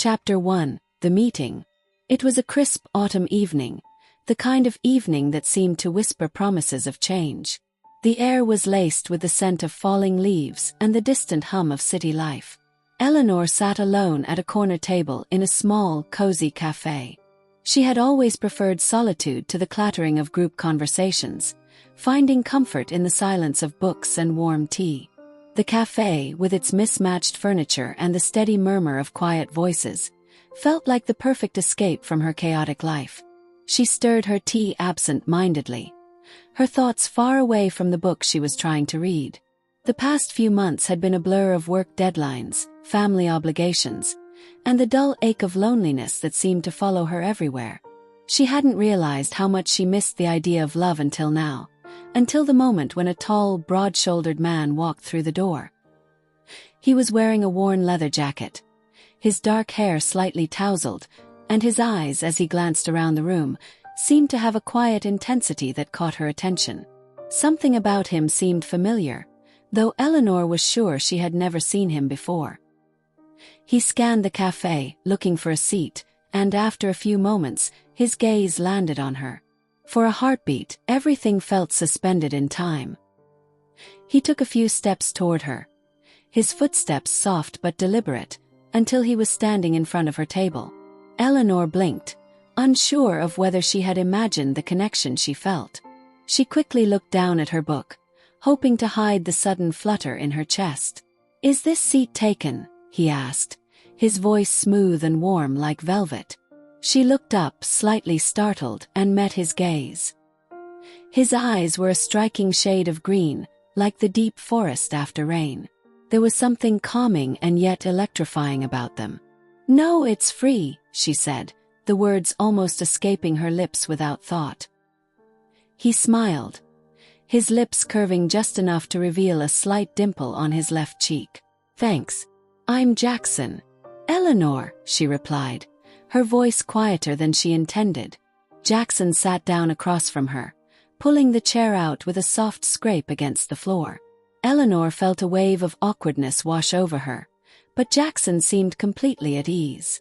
Chapter 1: The Meeting. It was a crisp autumn evening, the kind of evening that seemed to whisper promises of change. The air was laced with the scent of falling leaves and the distant hum of city life. Eleanor sat alone at a corner table in a small, cozy cafe. She had always preferred solitude to the clattering of group conversations, finding comfort in the silence of books and warm tea. The cafe, with its mismatched furniture and the steady murmur of quiet voices, felt like the perfect escape from her chaotic life. She stirred her tea absent-mindedly, her thoughts far away from the book she was trying to read. The past few months had been a blur of work deadlines, family obligations, and the dull ache of loneliness that seemed to follow her everywhere. She hadn't realized how much she missed the idea of love until now, until the moment when a tall, broad-shouldered man walked through the door. He was wearing a worn leather jacket, his dark hair slightly tousled, and his eyes, as he glanced around the room, seemed to have a quiet intensity that caught her attention. Something about him seemed familiar, though Eleanor was sure she had never seen him before. He scanned the cafe, looking for a seat, and after a few moments, his gaze landed on her. For a heartbeat, everything felt suspended in time. He took a few steps toward her, his footsteps soft but deliberate, until he was standing in front of her table. Eleanor blinked, unsure of whether she had imagined the connection she felt. She quickly looked down at her book, hoping to hide the sudden flutter in her chest. "Is this seat taken?" he asked, his voice smooth and warm like velvet. She looked up, slightly startled, and met his gaze. His eyes were a striking shade of green, like the deep forest after rain. There was something calming and yet electrifying about them. "No, it's free," she said, the words almost escaping her lips without thought. He smiled, his lips curving just enough to reveal a slight dimple on his left cheek. "Thanks. I'm Jackson." "Eleanor," she replied, her voice quieter than she intended. Jackson sat down across from her, pulling the chair out with a soft scrape against the floor. Eleanor felt a wave of awkwardness wash over her, but Jackson seemed completely at ease.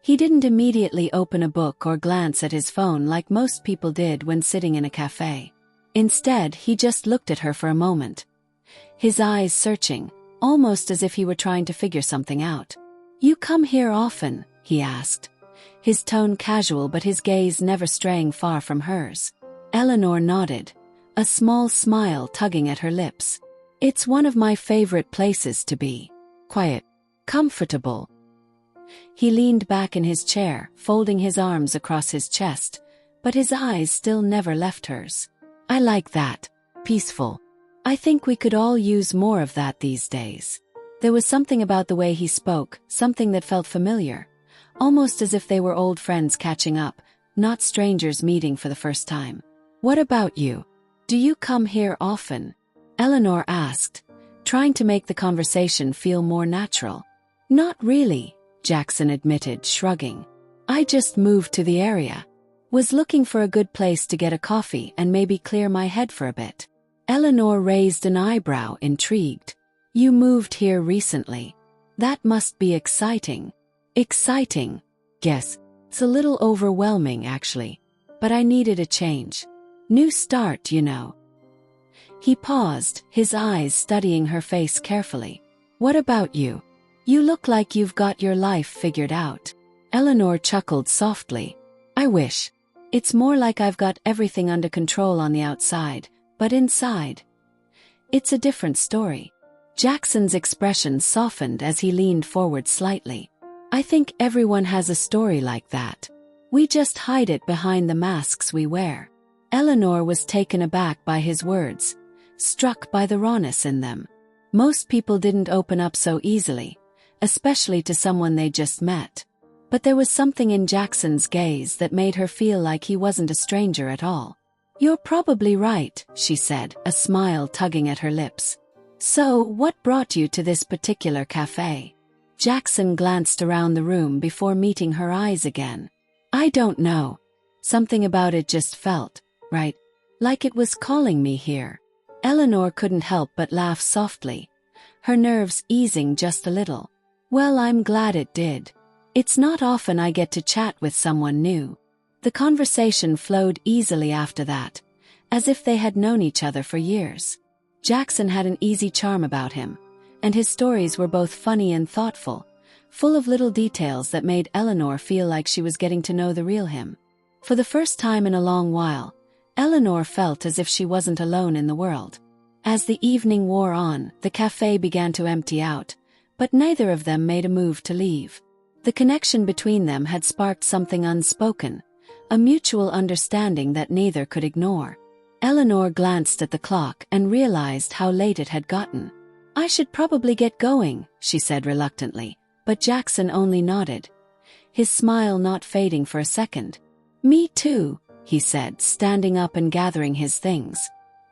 He didn't immediately open a book or glance at his phone like most people did when sitting in a cafe. Instead, he just looked at her for a moment, his eyes searching, almost as if he were trying to figure something out. "You come here often?" he asked, his tone casual but his gaze never straying far from hers. Eleanor nodded, a small smile tugging at her lips. "It's one of my favorite places to be. Quiet. Comfortable." He leaned back in his chair, folding his arms across his chest, but his eyes still never left hers. "I like that. Peaceful. I think we could all use more of that these days." There was something about the way he spoke, something that felt familiar, almost as if they were old friends catching up, not strangers meeting for the first time. "What about you? Do you come here often?" Eleanor asked, trying to make the conversation feel more natural. "Not really," Jackson admitted, shrugging. "I just moved to the area. Was looking for a good place to get a coffee and maybe clear my head for a bit." Eleanor raised an eyebrow, intrigued. "You moved here recently. That must be exciting." "Exciting? Guess. It's a little overwhelming, actually. But I needed a change. New start, you know." He paused, his eyes studying her face carefully. "What about you? You look like you've got your life figured out." Eleanor chuckled softly. "I wish. It's more like I've got everything under control on the outside, but inside, it's a different story." Jackson's expression softened as he leaned forward slightly. "I think everyone has a story like that. We just hide it behind the masks we wear." Eleanor was taken aback by his words, struck by the rawness in them. Most people didn't open up so easily, especially to someone they just met. But there was something in Jackson's gaze that made her feel like he wasn't a stranger at all. "You're probably right," she said, a smile tugging at her lips. "So, what brought you to this particular cafe?" Jackson glanced around the room before meeting her eyes again. "I don't know. Something about it just felt right. Like it was calling me here." Eleanor couldn't help but laugh softly, her nerves easing just a little. "Well, I'm glad it did." It's not often I get to chat with someone new. The conversation flowed easily after that, as if they had known each other for years. Jackson had an easy charm about him, and his stories were both funny and thoughtful, full of little details that made Eleanor feel like she was getting to know the real him. For the first time in a long while, Eleanor felt as if she wasn't alone in the world. As the evening wore on, the cafe began to empty out, but neither of them made a move to leave. The connection between them had sparked something unspoken, a mutual understanding that neither could ignore. Eleanor glanced at the clock and realized how late it had gotten. "I should probably get going," she said reluctantly, but Jackson only nodded, his smile not fading for a second. "Me too," he said, standing up and gathering his things.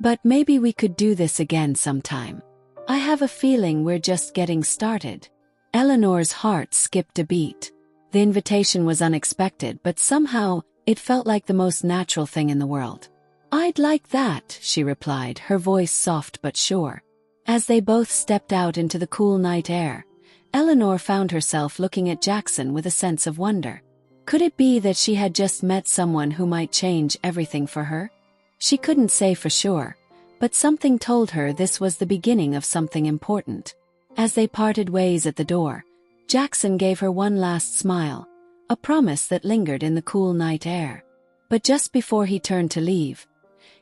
"But maybe we could do this again sometime. I have a feeling we're just getting started." Eleanor's heart skipped a beat. The invitation was unexpected, but somehow it felt like the most natural thing in the world. "I'd like that," she replied, her voice soft but sure. As they both stepped out into the cool night air, Eleanor found herself looking at Jackson with a sense of wonder. Could it be that she had just met someone who might change everything for her? She couldn't say for sure, but something told her this was the beginning of something important. As they parted ways at the door, Jackson gave her one last smile, a promise that lingered in the cool night air. But just before he turned to leave,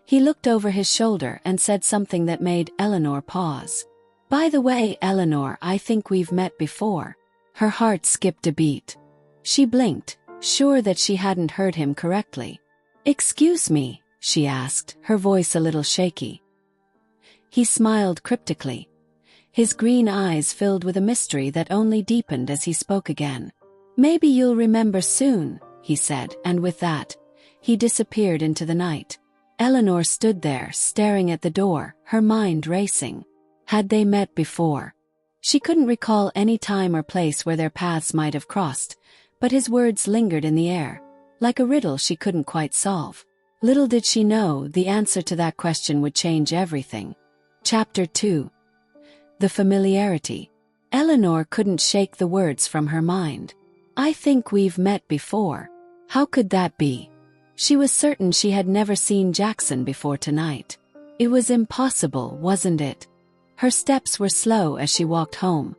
he looked over his shoulder and said something that made Eleanor pause. "By the way, Eleanor, I think we've met before." Her heart skipped a beat. She blinked, sure that she hadn't heard him correctly. "Excuse me?" she asked, her voice a little shaky. He smiled cryptically, his green eyes filled with a mystery that only deepened as he spoke again. "Maybe you'll remember soon," he said, and with that, he disappeared into the night. Eleanor stood there, staring at the door, her mind racing. Had they met before? She couldn't recall any time or place where their paths might have crossed, but his words lingered in the air, like a riddle she couldn't quite solve. Little did she know the answer to that question would change everything. Chapter 2. The familiarity. Eleanor couldn't shake the words from her mind. "I think we've met before." How could that be? She was certain she had never seen Jackson before tonight. It was impossible, wasn't it? Her steps were slow as she walked home,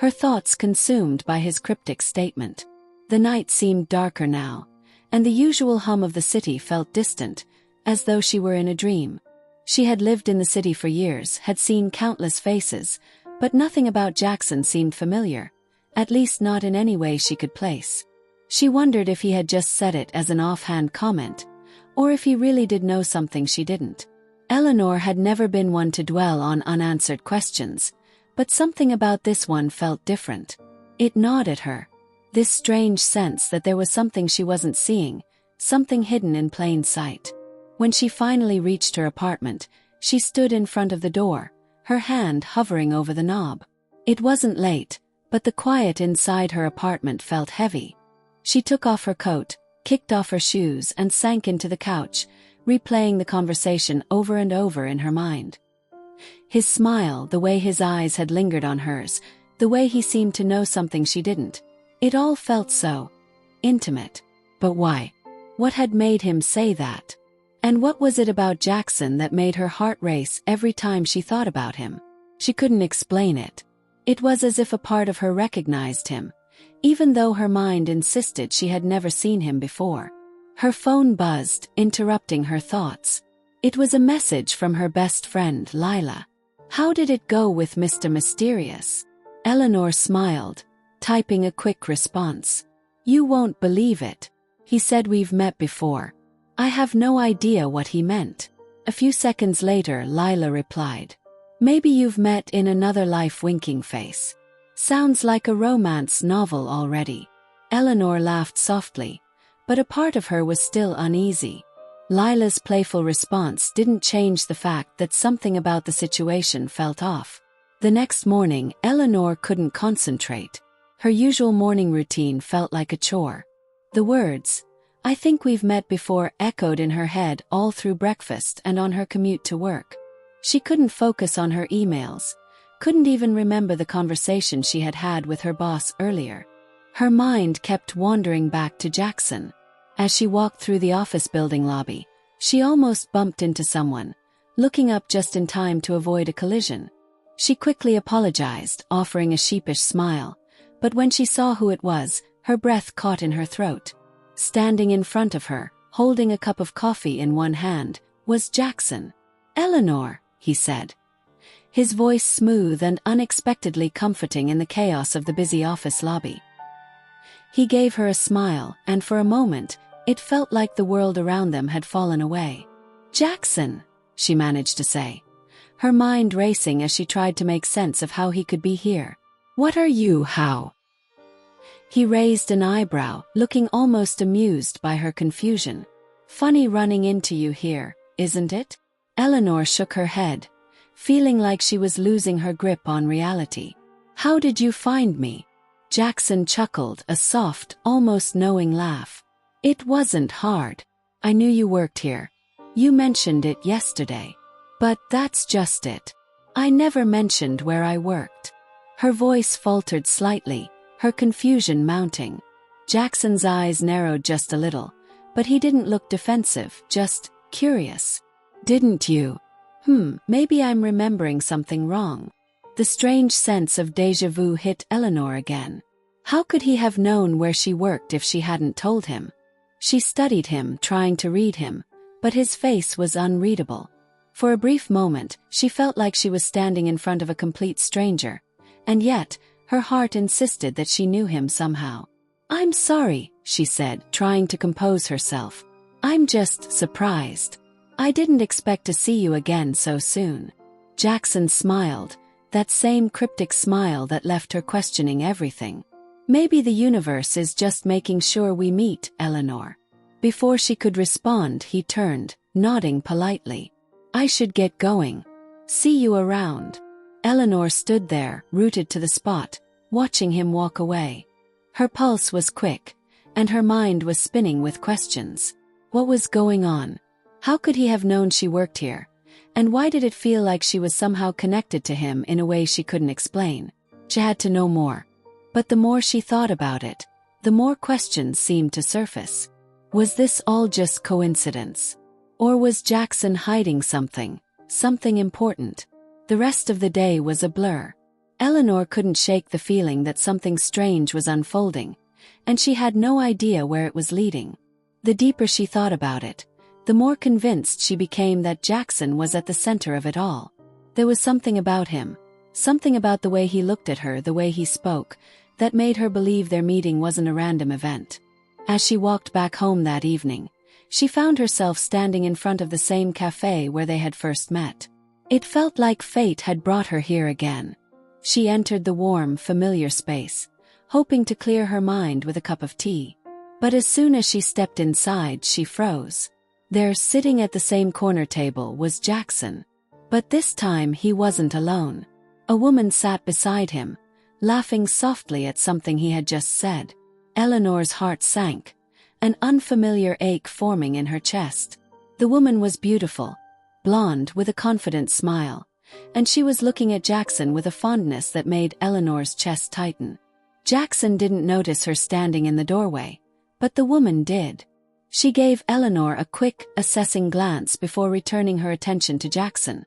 her thoughts consumed by his cryptic statement. The night seemed darker now, and the usual hum of the city felt distant, as though she were in a dream. She had lived in the city for years, had seen countless faces, but nothing about Jackson seemed familiar, at least not in any way she could place. She wondered if he had just said it as an offhand comment, or if he really did know something she didn't. Eleanor had never been one to dwell on unanswered questions, but something about this one felt different. It gnawed at her, this strange sense that there was something she wasn't seeing, something hidden in plain sight. When she finally reached her apartment, she stood in front of the door, her hand hovering over the knob. It wasn't late, but the quiet inside her apartment felt heavy. She took off her coat, kicked off her shoes, and sank into the couch, replaying the conversation over and over in her mind. His smile, the way his eyes had lingered on hers, the way he seemed to know something she didn't. It all felt so intimate. But why? What had made him say that? And what was it about Jackson that made her heart race every time she thought about him? She couldn't explain it. It was as if a part of her recognized him, even though her mind insisted she had never seen him before. Her phone buzzed, interrupting her thoughts. It was a message from her best friend, Lila. How did it go with Mr. Mysterious? Eleanor smiled, typing a quick response. "You won't believe it. He said we've met before." I have no idea what he meant. A few seconds later, Lila replied. "Maybe you've met in another life, winking face. Sounds like a romance novel already." Eleanor laughed softly, but a part of her was still uneasy. Lila's playful response didn't change the fact that something about the situation felt off. The next morning, Eleanor couldn't concentrate. Her usual morning routine felt like a chore. The words, "I think we've met before," echoed in her head all through breakfast and on her commute to work. She couldn't focus on her emails, couldn't even remember the conversation she had had with her boss earlier. Her mind kept wandering back to Jackson. As she walked through the office building lobby, she almost bumped into someone, looking up just in time to avoid a collision. She quickly apologized, offering a sheepish smile, but when she saw who it was, her breath caught in her throat. Standing in front of her, holding a cup of coffee in one hand, was Jackson. "Eleanor," he said, his voice smooth and unexpectedly comforting in the chaos of the busy office lobby. He gave her a smile, and for a moment, it felt like the world around them had fallen away. "Jackson," she managed to say, her mind racing as she tried to make sense of how he could be here. "What are you, how?" He raised an eyebrow, looking almost amused by her confusion. "Funny running into you here, isn't it?" Eleanor shook her head, feeling like she was losing her grip on reality. "How did you find me?" Jackson chuckled, a soft, almost knowing laugh. "It wasn't hard. I knew you worked here. You mentioned it yesterday. But that's just it. I never mentioned where I worked." Her voice faltered slightly, her confusion mounting. Jackson's eyes narrowed just a little, but he didn't look defensive, just curious. "Didn't you? Maybe I'm remembering something wrong." The strange sense of déjà vu hit Eleanor again. How could he have known where she worked if she hadn't told him? She studied him, trying to read him, but his face was unreadable. For a brief moment, she felt like she was standing in front of a complete stranger, and yet, her heart insisted that she knew him somehow. "I'm sorry," she said, trying to compose herself. "I'm just surprised. I didn't expect to see you again so soon." Jackson smiled, that same cryptic smile that left her questioning everything. "Maybe the universe is just making sure we meet, Eleanor." Before she could respond, he turned, nodding politely. "I should get going. See you around." Eleanor stood there, rooted to the spot, watching him walk away. Her pulse was quick, and her mind was spinning with questions. What was going on? How could he have known she worked here? And why did it feel like she was somehow connected to him in a way she couldn't explain? She had to know more. But the more she thought about it, the more questions seemed to surface. Was this all just coincidence? Or was Jackson hiding something important? The rest of the day was a blur. Eleanor couldn't shake the feeling that something strange was unfolding, and she had no idea where it was leading. The deeper she thought about it, the more convinced she became that Jackson was at the center of it all. There was something about him, something about the way he looked at her, the way he spoke, that made her believe their meeting wasn't a random event. As she walked back home that evening, she found herself standing in front of the same cafe where they had first met. It felt like fate had brought her here again. She entered the warm, familiar space, hoping to clear her mind with a cup of tea. But as soon as she stepped inside, she froze. There, sitting at the same corner table, was Jackson. But this time he wasn't alone. A woman sat beside him, laughing softly at something he had just said. Eleanor's heart sank, an unfamiliar ache forming in her chest. The woman was beautiful, blonde with a confident smile, and she was looking at Jackson with a fondness that made Eleanor's chest tighten. Jackson didn't notice her standing in the doorway, but the woman did. She gave Eleanor a quick, assessing glance before returning her attention to Jackson,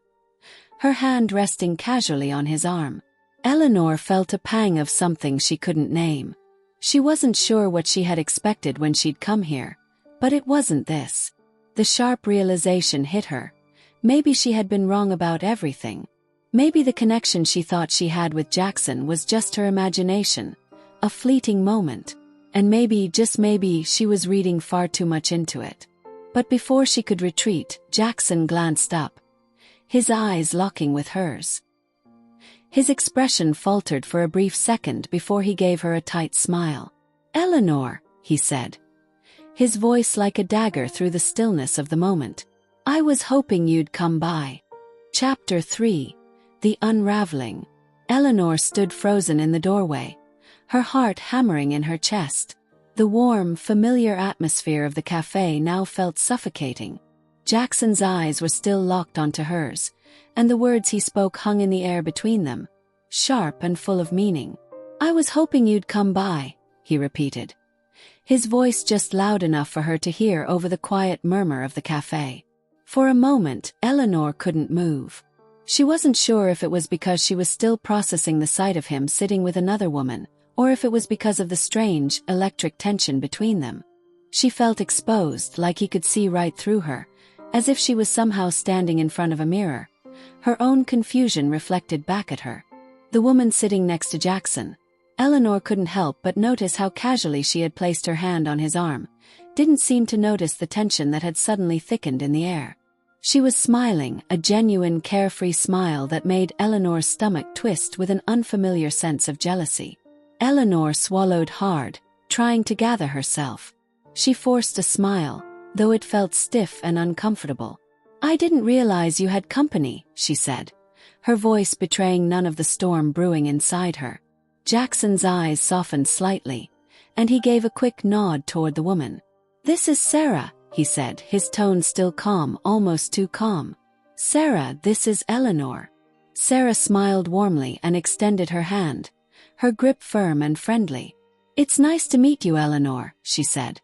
her hand resting casually on his arm. Eleanor felt a pang of something she couldn't name. She wasn't sure what she had expected when she'd come here, but it wasn't this. The sharp realization hit her. Maybe she had been wrong about everything. Maybe the connection she thought she had with Jackson was just her imagination, a fleeting moment. And maybe, just maybe, she was reading far too much into it. But before she could retreat, Jackson glanced up, his eyes locking with hers. His expression faltered for a brief second before he gave her a tight smile. "Eleanor," he said, his voice like a dagger through the stillness of the moment. "I was hoping you'd come by." Chapter 3. The Unraveling. Eleanor stood frozen in the doorway, her heart hammering in her chest. The warm, familiar atmosphere of the cafe now felt suffocating. Jackson's eyes were still locked onto hers, and the words he spoke hung in the air between them, sharp and full of meaning. "I was hoping you'd come by," he repeated. His voice just loud enough for her to hear over the quiet murmur of the cafe. For a moment, Eleanor couldn't move. She wasn't sure if it was because she was still processing the sight of him sitting with another woman, or if it was because of the strange, electric tension between them. She felt exposed, like he could see right through her, as if she was somehow standing in front of a mirror. Her own confusion reflected back at her. The woman sitting next to Jackson. Eleanor couldn't help but notice how casually she had placed her hand on his arm, didn't seem to notice the tension that had suddenly thickened in the air. She was smiling, a genuine carefree smile that made Eleanor's stomach twist with an unfamiliar sense of jealousy. Eleanor swallowed hard, trying to gather herself. She forced a smile, though it felt stiff and uncomfortable. "I didn't realize you had company," she said, her voice betraying none of the storm brewing inside her. Jackson's eyes softened slightly, and he gave a quick nod toward the woman. "This is Sarah," he said, his tone still calm, almost too calm. "Sarah, this is Eleanor." Sarah smiled warmly and extended her hand, her grip firm and friendly. "It's nice to meet you, Eleanor," she said,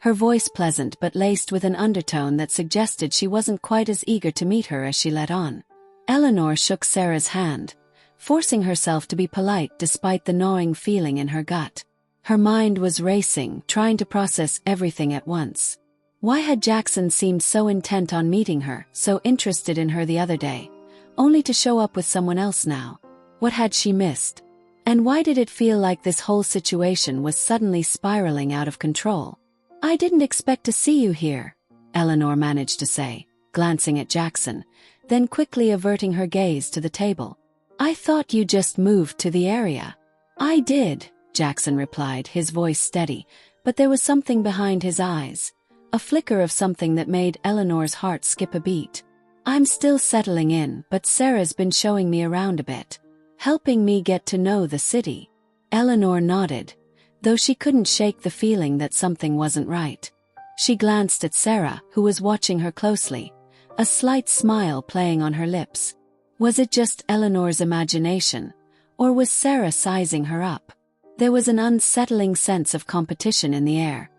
her voice pleasant but laced with an undertone that suggested she wasn't quite as eager to meet her as she let on. Eleanor shook Sarah's hand, forcing herself to be polite despite the gnawing feeling in her gut. Her mind was racing, trying to process everything at once. Why had Jackson seemed so intent on meeting her, so interested in her the other day, only to show up with someone else now? What had she missed? And why did it feel like this whole situation was suddenly spiraling out of control? "I didn't expect to see you here," Eleanor managed to say, glancing at Jackson, then quickly averting her gaze to the table. "I thought you just moved to the area." "I did," Jackson replied, his voice steady, but there was something behind his eyes, a flicker of something that made Eleanor's heart skip a beat. "I'm still settling in, but Sarah's been showing me around a bit, helping me get to know the city." Eleanor nodded, though she couldn't shake the feeling that something wasn't right. She glanced at Sarah, who was watching her closely, a slight smile playing on her lips. Was it just Eleanor's imagination, or was Sarah sizing her up? There was an unsettling sense of competition in the air,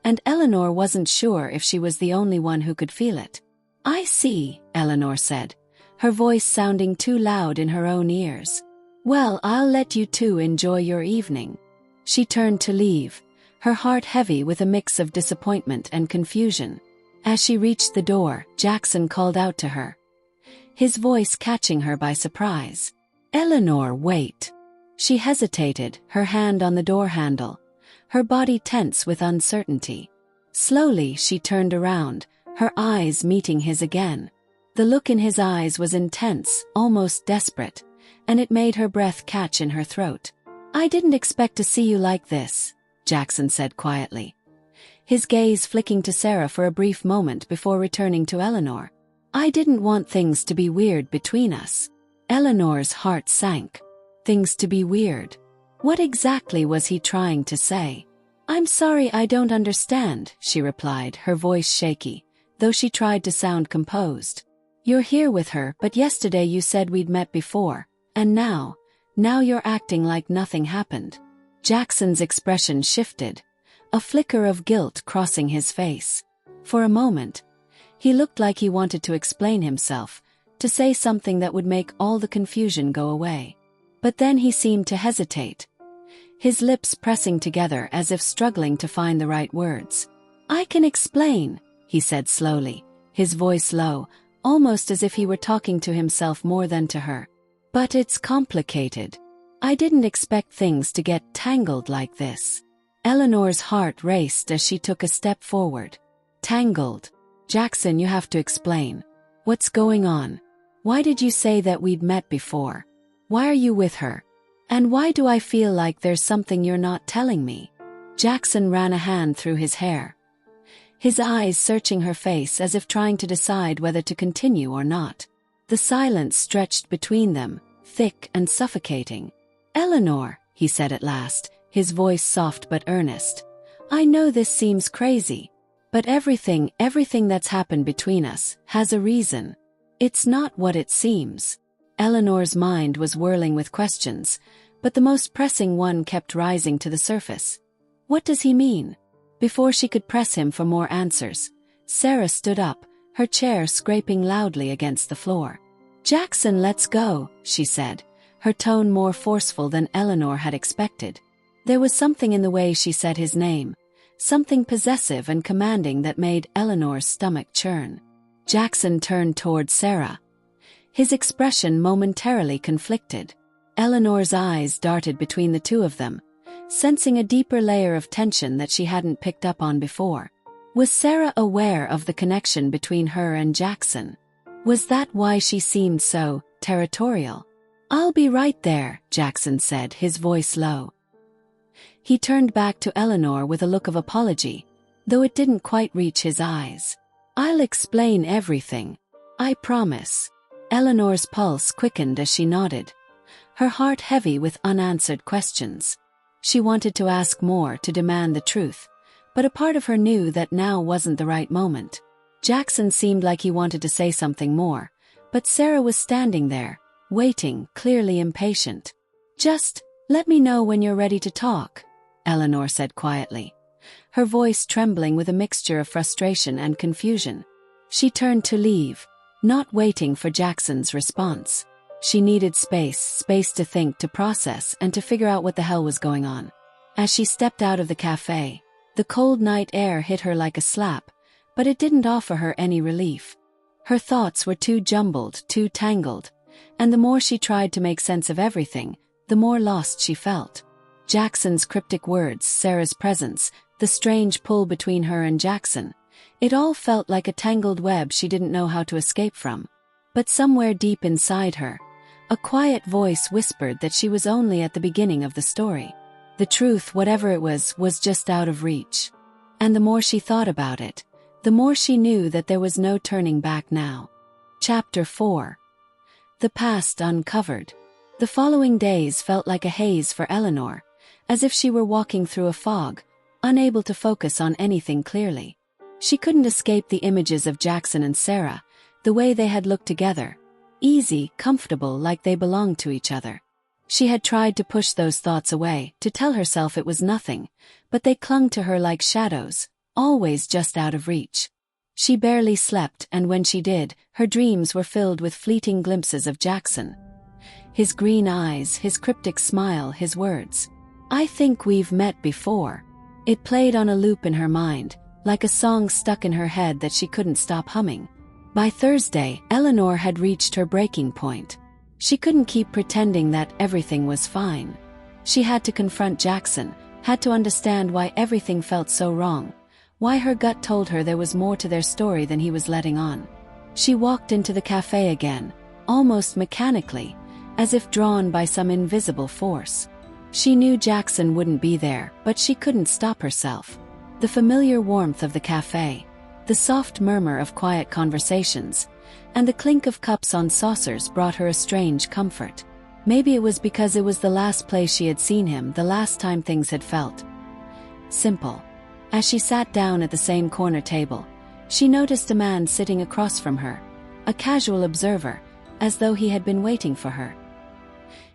and Eleanor wasn't sure if she was the only one who could feel it. "I see," Eleanor said, her voice sounding too loud in her own ears. "Well, I'll let you two enjoy your evening." She turned to leave, her heart heavy with a mix of disappointment and confusion. As she reached the door, Jackson called out to her, his voice catching her by surprise. "Eleanor, wait." She hesitated, her hand on the door handle, her body tense with uncertainty. Slowly she turned around, her eyes meeting his again. The look in his eyes was intense, almost desperate, and it made her breath catch in her throat. "I didn't expect to see you like this," Jackson said quietly, his gaze flicking to Sarah for a brief moment before returning to Eleanor. "I didn't want things to be weird between us." Eleanor's heart sank. Things to be weird. What exactly was he trying to say? "I'm sorry, I don't understand," she replied, her voice shaky, though she tried to sound composed. "You're here with her, but yesterday you said we'd met before, and now you're acting like nothing happened." Jackson's expression shifted, a flicker of guilt crossing his face. For a moment, he looked like he wanted to explain himself, to say something that would make all the confusion go away. But then he seemed to hesitate, his lips pressing together as if struggling to find the right words. "I can explain," he said slowly, his voice low, almost as if he were talking to himself more than to her. "But it's complicated. I didn't expect things to get tangled like this." Eleanor's heart raced as she took a step forward. "Tangled? Jackson, you have to explain. What's going on? Why did you say that we'd met before? Why are you with her? And why do I feel like there's something you're not telling me?" Jackson ran a hand through his hair, his eyes searching her face as if trying to decide whether to continue or not. The silence stretched between them, thick and suffocating. "Eleanor," he said at last, his voice soft but earnest, "I know this seems crazy, but everything that's happened between us has a reason. It's not what it seems." Eleanor's mind was whirling with questions, but the most pressing one kept rising to the surface. What does he mean? Before she could press him for more answers, Sarah stood up, her chair scraping loudly against the floor. "Jackson, let's go," she said, her tone more forceful than Eleanor had expected. There was something in the way she said his name, something possessive and commanding that made Eleanor's stomach churn. Jackson turned toward Sarah, his expression momentarily conflicted. Eleanor's eyes darted between the two of them, sensing a deeper layer of tension that she hadn't picked up on before. Was Sarah aware of the connection between her and Jackson? Was that why she seemed so territorial? "I'll be right there," Jackson said, his voice low. He turned back to Eleanor with a look of apology, though it didn't quite reach his eyes. "I'll explain everything. I promise." Eleanor's pulse quickened as she nodded, her heart heavy with unanswered questions. She wanted to ask more, to demand the truth, but a part of her knew that now wasn't the right moment. Jackson seemed like he wanted to say something more, but Sarah was standing there, waiting, clearly impatient. "Just let me know when you're ready to talk," Eleanor said quietly, her voice trembling with a mixture of frustration and confusion. She turned to leave, not waiting for Jackson's response. She needed space to think, to process, and to figure out what the hell was going on. As she stepped out of the cafe, the cold night air hit her like a slap, but it didn't offer her any relief. Her thoughts were too jumbled, too tangled, and the more she tried to make sense of everything, the more lost she felt. Jackson's cryptic words, Sarah's presence, the strange pull between her and Jackson, it all felt like a tangled web she didn't know how to escape from. But somewhere deep inside her, a quiet voice whispered that she was only at the beginning of the story. The truth, whatever it was just out of reach. And the more she thought about it, the more she knew that there was no turning back now. Chapter 4. The Past Uncovered. The following days felt like a haze for Eleanor, as if she were walking through a fog, unable to focus on anything clearly. She couldn't escape the images of Jackson and Sarah, the way they had looked together, easy, comfortable, like they belonged to each other. She had tried to push those thoughts away, to tell herself it was nothing, but they clung to her like shadows, always just out of reach. She barely slept, and when she did, her dreams were filled with fleeting glimpses of Jackson. His green eyes, his cryptic smile, his words, "I think we've met before." It played on a loop in her mind, like a song stuck in her head that she couldn't stop humming. By Thursday, Eleanor had reached her breaking point. She couldn't keep pretending that everything was fine. She had to confront Jackson, had to understand why everything felt so wrong, why her gut told her there was more to their story than he was letting on. She walked into the cafe again, almost mechanically, as if drawn by some invisible force. She knew Jackson wouldn't be there, but she couldn't stop herself. The familiar warmth of the cafe, the soft murmur of quiet conversations, and the clink of cups on saucers brought her a strange comfort. Maybe it was because it was the last place she had seen him, the last time things had felt simple. As she sat down at the same corner table, she noticed a man sitting across from her, a casual observer, as though he had been waiting for her.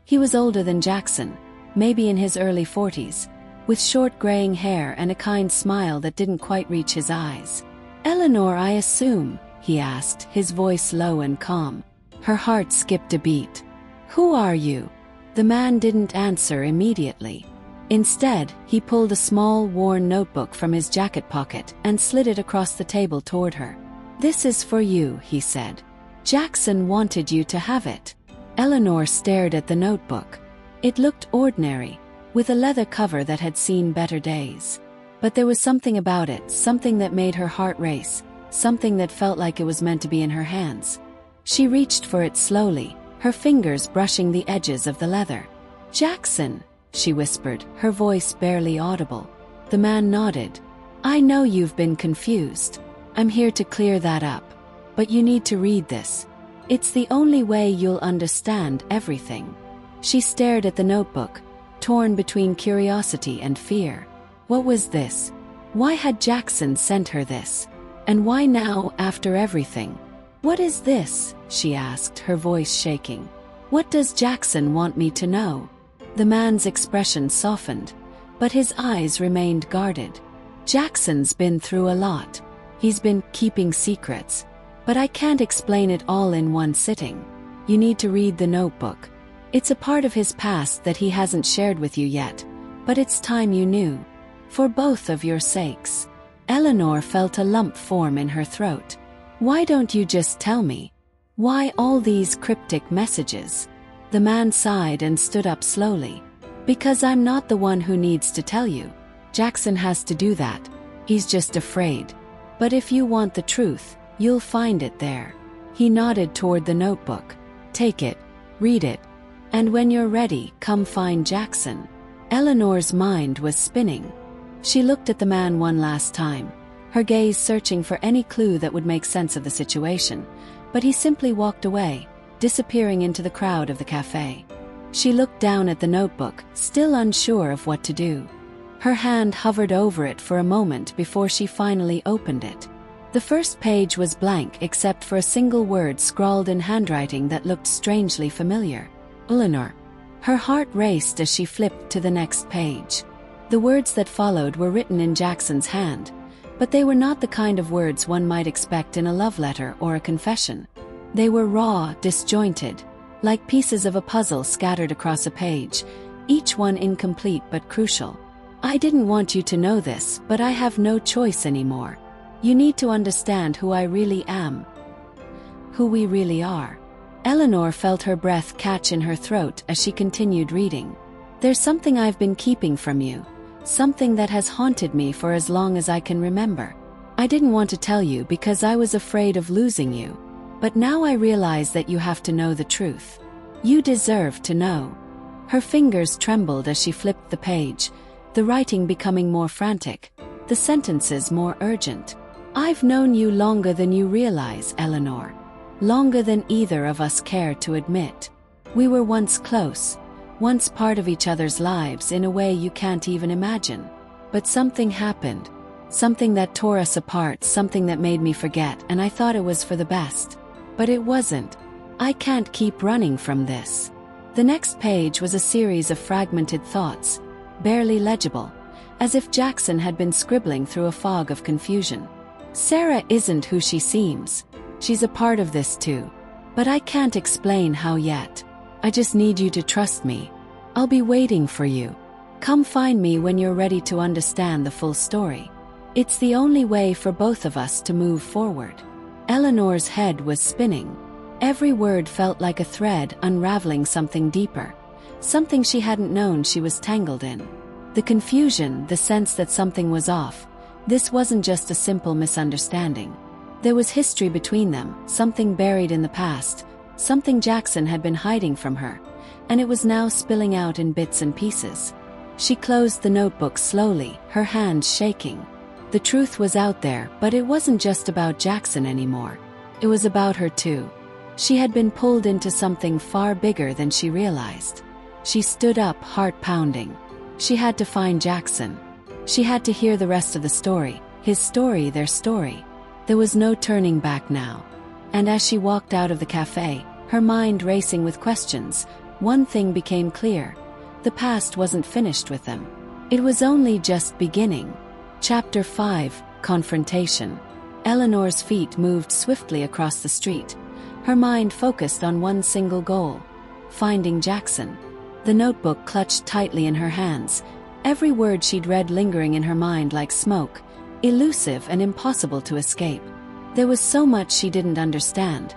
He was older than Jackson, maybe in his early 40s, with short graying hair and a kind smile that didn't quite reach his eyes. "Eleanor, I assume?" he asked, his voice low and calm. Her heart skipped a beat. "Who are you?" The man didn't answer immediately. Instead, he pulled a small, worn notebook from his jacket pocket and slid it across the table toward her. "This is for you," he said. "Jackson wanted you to have it." Eleanor stared at the notebook. It looked ordinary, with a leather cover that had seen better days. But there was something about it, something that made her heart race, something that felt like it was meant to be in her hands. She reached for it slowly, her fingers brushing the edges of the leather. "Jackson," she whispered, her voice barely audible. The man nodded. "I know you've been confused. I'm here to clear that up. But you need to read this. It's the only way you'll understand everything." She stared at the notebook, torn between curiosity and fear. What was this? Why had Jackson sent her this? And why now, after everything? "What is this?" she asked, her voice shaking. "What does Jackson want me to know?" The man's expression softened, but his eyes remained guarded. Jackson's been through a lot. He's been keeping secrets. But I can't explain it all in one sitting. You need to read the notebook. It's a part of his past that he hasn't shared with you yet, but it's time you knew. For both of your sakes. Eleanor felt a lump form in her throat. Why don't you just tell me? Why all these cryptic messages? The man sighed and stood up slowly. Because I'm not the one who needs to tell you. Jackson has to do that. He's just afraid. But if you want the truth, you'll find it there. He nodded toward the notebook. Take it. Read it. And when you're ready, come find Jackson. Eleanor's mind was spinning. She looked at the man one last time, her gaze searching for any clue that would make sense of the situation, but he simply walked away, disappearing into the crowd of the cafe. She looked down at the notebook, still unsure of what to do. Her hand hovered over it for a moment before she finally opened it. The first page was blank except for a single word scrawled in handwriting that looked strangely familiar. Eleanor. Her heart raced as she flipped to the next page. The words that followed were written in Jackson's hand, but they were not the kind of words one might expect in a love letter or a confession. They were raw, disjointed, like pieces of a puzzle scattered across a page, each one incomplete but crucial. I didn't want you to know this, but I have no choice anymore. You need to understand who I really am. Who we really are. Eleanor felt her breath catch in her throat as she continued reading. There's something I've been keeping from you. Something that has haunted me for as long as I can remember. I didn't want to tell you because I was afraid of losing you. But now I realize that you have to know the truth. You deserve to know. Her fingers trembled as she flipped the page, the writing becoming more frantic, the sentences more urgent. I've known you longer than you realize, Eleanor. Longer than either of us cared to admit. We were once close, once part of each other's lives in a way you can't even imagine. But something happened. Something that tore us apart, something that made me forget, and I thought it was for the best. But it wasn't. I can't keep running from this. The next page was a series of fragmented thoughts, barely legible, as if Jackson had been scribbling through a fog of confusion. Sarah isn't who she seems. She's a part of this too. But I can't explain how yet. I just need you to trust me. I'll be waiting for you. Come find me when you're ready to understand the full story. It's the only way for both of us to move forward. Eleanor's head was spinning. Every word felt like a thread unraveling something deeper, something she hadn't known she was tangled in. The confusion, the sense that something was off. This wasn't just a simple misunderstanding. There was history between them, something buried in the past, something Jackson had been hiding from her, and it was now spilling out in bits and pieces. She closed the notebook slowly, her hands shaking. The truth was out there, but it wasn't just about Jackson anymore. It was about her too. She had been pulled into something far bigger than she realized. She stood up, heart pounding. She had to find Jackson. She had to hear the rest of the story, his story, their story. There was no turning back now. And as she walked out of the cafe, her mind racing with questions, one thing became clear. The past wasn't finished with them. It was only just beginning. Chapter 5, Confrontation. Eleanor's feet moved swiftly across the street, her mind focused on one single goal: finding Jackson. The notebook clutched tightly in her hands, every word she'd read lingering in her mind like smoke, elusive and impossible to escape. There was so much she didn't understand,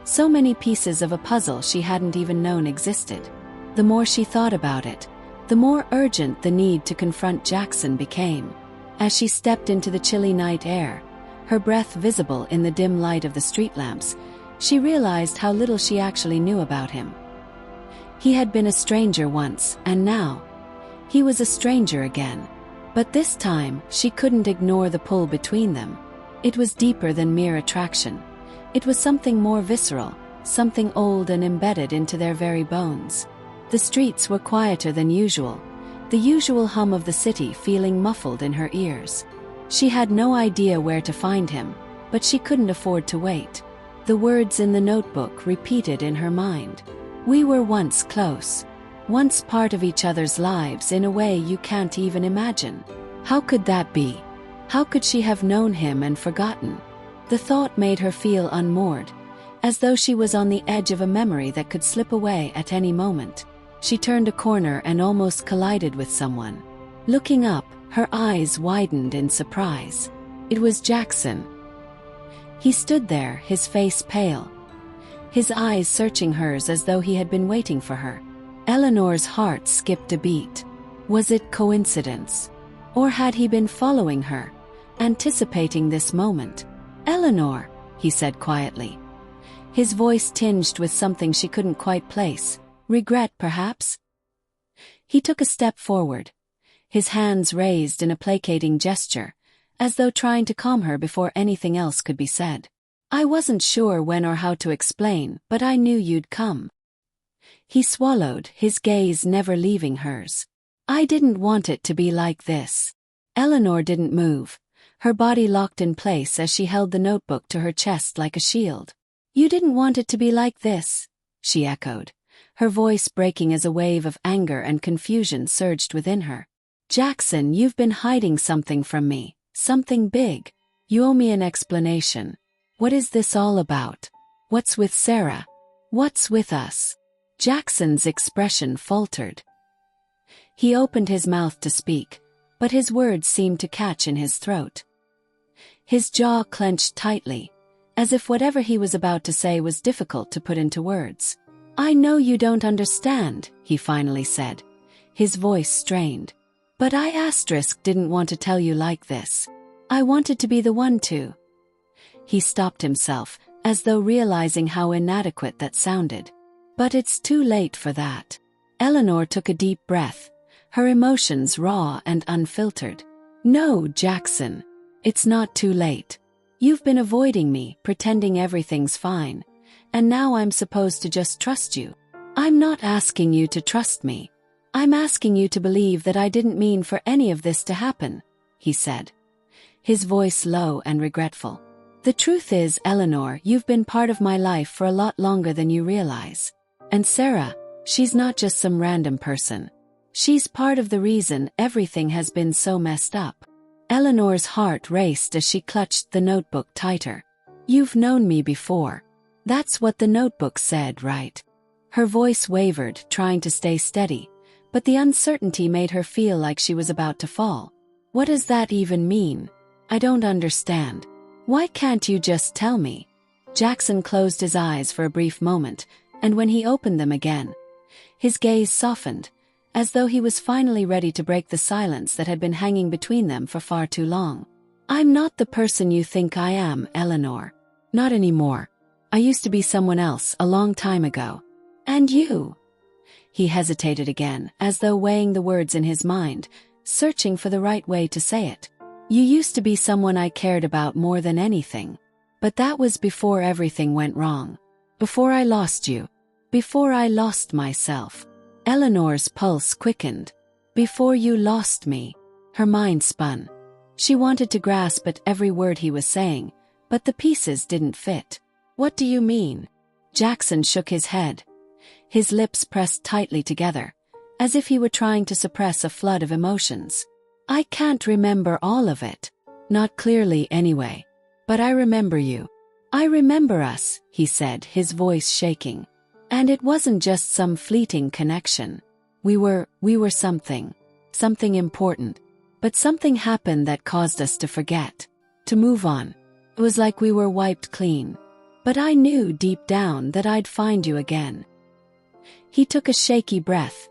so many pieces of a puzzle she hadn't even known existed. The more she thought about it, the more urgent the need to confront Jackson became. As she stepped into the chilly night air, her breath visible in the dim light of the street lamps, she realized how little she actually knew about him. He had been a stranger once, and now, he was a stranger again. But this time, she couldn't ignore the pull between them. It was deeper than mere attraction. It was something more visceral, something old and embedded into their very bones. The streets were quieter than usual, the usual hum of the city feeling muffled in her ears. She had no idea where to find him, but she couldn't afford to wait. The words in the notebook repeated in her mind. We were once close. once part of each other's lives in a way you can't even imagine. How could that be? How could she have known him and forgotten? The thought made her feel unmoored, as though she was on the edge of a memory that could slip away at any moment. She turned a corner and almost collided with someone. Looking up, her eyes widened in surprise. It was Jackson. He stood there, his face pale, his eyes searching hers as though he had been waiting for her. Eleanor's heart skipped a beat. Was it coincidence? Or had he been following her, anticipating this moment? "Eleanor," he said quietly, his voice tinged with something she couldn't quite place. Regret, perhaps? He took a step forward, his hands raised in a placating gesture, as though trying to calm her before anything else could be said. "I wasn't sure when or how to explain, but I knew you'd come." He swallowed, his gaze never leaving hers. "I didn't want it to be like this." Eleanor didn't move, her body locked in place as she held the notebook to her chest like a shield. "You didn't want it to be like this," she echoed, her voice breaking as a wave of anger and confusion surged within her. "Jackson, you've been hiding something from me, something big. You owe me an explanation. What is this all about? What's with Sarah? What's with us?" Jackson's expression faltered. He opened his mouth to speak, but his words seemed to catch in his throat. His jaw clenched tightly, as if whatever he was about to say was difficult to put into words. "I know you don't understand," he finally said, his voice strained. "But I didn't want to tell you like this. I wanted to be the one to." He stopped himself, as though realizing how inadequate that sounded. "But it's too late for that." Eleanor took a deep breath, her emotions raw and unfiltered. "No, Jackson. It's not too late. You've been avoiding me, pretending everything's fine, and now I'm supposed to just trust you. I'm not asking you to trust me. I'm asking you to believe that I didn't mean for any of this to happen," he said, his voice low and regretful. "The truth is, Eleanor, you've been part of my life for a lot longer than you realize. And Sarah, she's not just some random person. She's part of the reason everything has been so messed up." Eleanor's heart raced as she clutched the notebook tighter. "You've known me before. That's what the notebook said, right?" Her voice wavered, trying to stay steady, but the uncertainty made her feel like she was about to fall. "What does that even mean? I don't understand. Why can't you just tell me?" Jackson closed his eyes for a brief moment, and when he opened them again, his gaze softened, as though he was finally ready to break the silence that had been hanging between them for far too long. "I'm not the person you think I am, Eleanor. Not anymore. I used to be someone else a long time ago. And you?" He hesitated again, as though weighing the words in his mind, searching for the right way to say it. "You used to be someone I cared about more than anything. But that was before everything went wrong. Before I lost you. Before I lost myself." Eleanor's pulse quickened. "Before you lost me." Her mind spun. She wanted to grasp at every word he was saying, but the pieces didn't fit. "What do you mean?" Jackson shook his head, his lips pressed tightly together, as if he were trying to suppress a flood of emotions. "I can't remember all of it. Not clearly anyway. But I remember you. I remember us," he said, his voice shaking. "And it wasn't just some fleeting connection. We were something important. But something happened that caused us to forget, to move on. It was like we were wiped clean. But I knew deep down that I'd find you again." He took a shaky breath,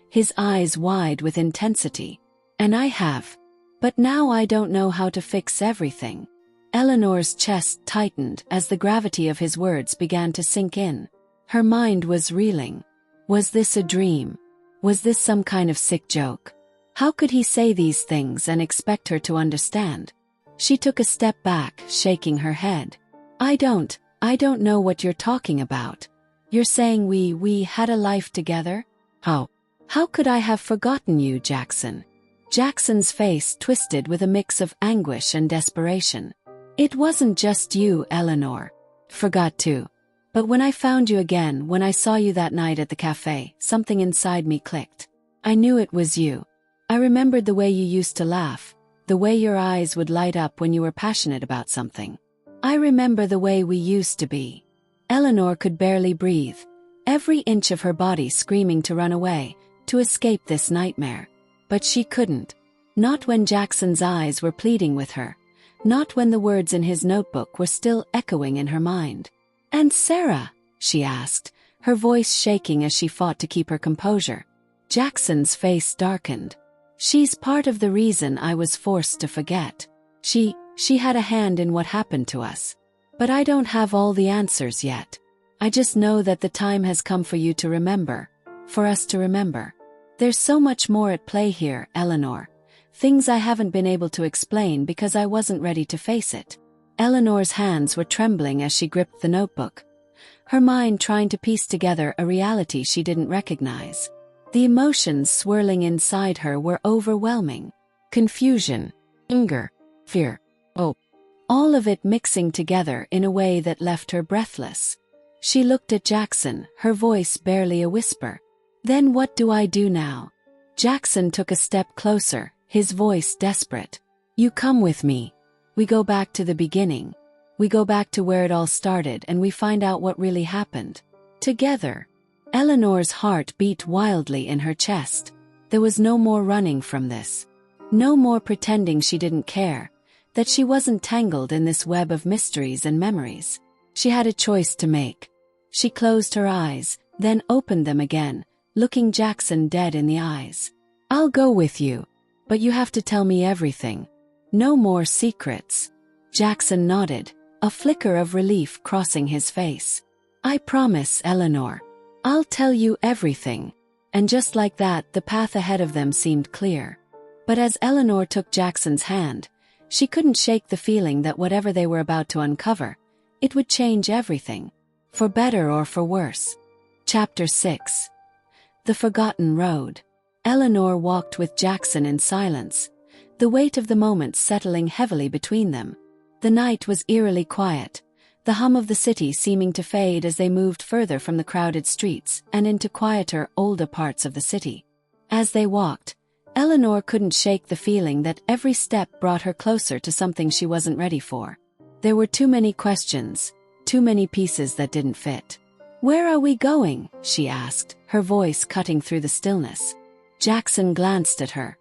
his eyes wide with intensity. "And I have. But now I don't know how to fix everything." Eleanor's chest tightened as the gravity of his words began to sink in. Her mind was reeling. Was this a dream? Was this some kind of sick joke? How could he say these things and expect her to understand? She took a step back, shaking her head. I don't know what you're talking about. You're saying we had a life together? How could I have forgotten you, Jackson?" Jackson's face twisted with a mix of anguish and desperation. "It wasn't just you, Eleanor. Forgot too. But when I found you again, when I saw you that night at the cafe, something inside me clicked. I knew it was you. I remembered the way you used to laugh, the way your eyes would light up when you were passionate about something. I remember the way we used to be. Eleanor could barely breathe, every inch of her body screaming to run away, to escape this nightmare. But she couldn't. Not when Jackson's eyes were pleading with her. Not when the words in his notebook were still echoing in her mind. "And Sarah?" she asked, her voice shaking as she fought to keep her composure. Jackson's face darkened. "She's part of the reason I was forced to forget. She had a hand in what happened to us. But I don't have all the answers yet. I just know that the time has come for you to remember, for us to remember. There's so much more at play here, Eleanor. Things I haven't been able to explain because I wasn't ready to face it." Eleanor's hands were trembling as she gripped the notebook, her mind trying to piece together a reality she didn't recognize. The emotions swirling inside her were overwhelming. Confusion, anger, fear, hope. All of it mixing together in a way that left her breathless. She looked at Jackson, her voice barely a whisper. "Then what do I do now?" Jackson took a step closer, his voice desperate. "You come with me. We go back to the beginning. We go back to where it all started and we find out what really happened. Together." Eleanor's heart beat wildly in her chest. There was no more running from this. No more pretending she didn't care, that she wasn't tangled in this web of mysteries and memories. She had a choice to make. She closed her eyes, then opened them again, looking Jackson dead in the eyes. "I'll go with you, but you have to tell me everything. No more secrets." Jackson nodded, a flicker of relief crossing his face. "I promise, Eleanor. I'll tell you everything." And just like that, the path ahead of them seemed clear. But as Eleanor took Jackson's hand, she couldn't shake the feeling that whatever they were about to uncover, it would change everything. For better or for worse. Chapter 6. The Forgotten Road. Eleanor walked with Jackson in silence, the weight of the moment settling heavily between them. The night was eerily quiet, the hum of the city seeming to fade as they moved further from the crowded streets and into quieter, older parts of the city. As they walked, Eleanor couldn't shake the feeling that every step brought her closer to something she wasn't ready for. There were too many questions, too many pieces that didn't fit. "Where are we going?" she asked, her voice cutting through the stillness. Jackson glanced at her,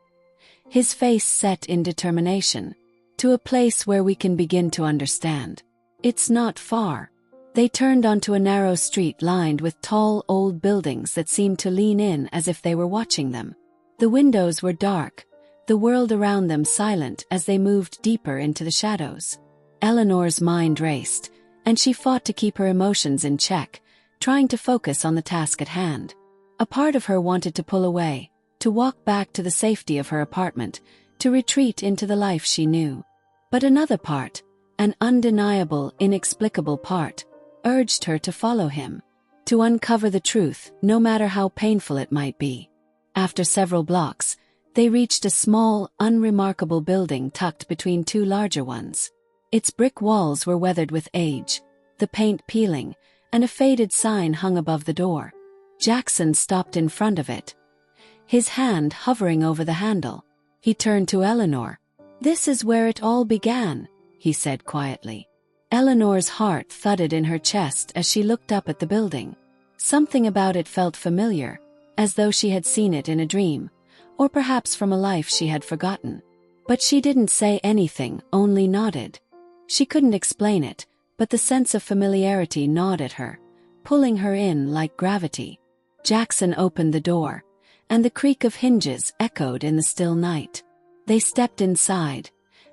his face set in determination. "To a place where we can begin to understand. It's not far." They turned onto a narrow street lined with tall, old buildings that seemed to lean in as if they were watching them. The windows were dark, the world around them silent as they moved deeper into the shadows. Eleanor's mind raced, and she fought to keep her emotions in check, trying to focus on the task at hand. A part of her wanted to pull away, to walk back to the safety of her apartment, to retreat into the life she knew. But another part, an undeniable, inexplicable part, urged her to follow him, to uncover the truth, no matter how painful it might be. After several blocks, they reached a small, unremarkable building tucked between two larger ones. Its brick walls were weathered with age, the paint peeling, and a faded sign hung above the door. Jackson stopped in front of it, his hand hovering over the handle. He turned to Eleanor. "This is where it all began," he said quietly. Eleanor's heart thudded in her chest as she looked up at the building. Something about it felt familiar, as though she had seen it in a dream, or perhaps from a life she had forgotten. But she didn't say anything, only nodded. She couldn't explain it, but the sense of familiarity gnawed at her, pulling her in like gravity. Jackson opened the door, and the creak of hinges echoed in the still night. They stepped inside,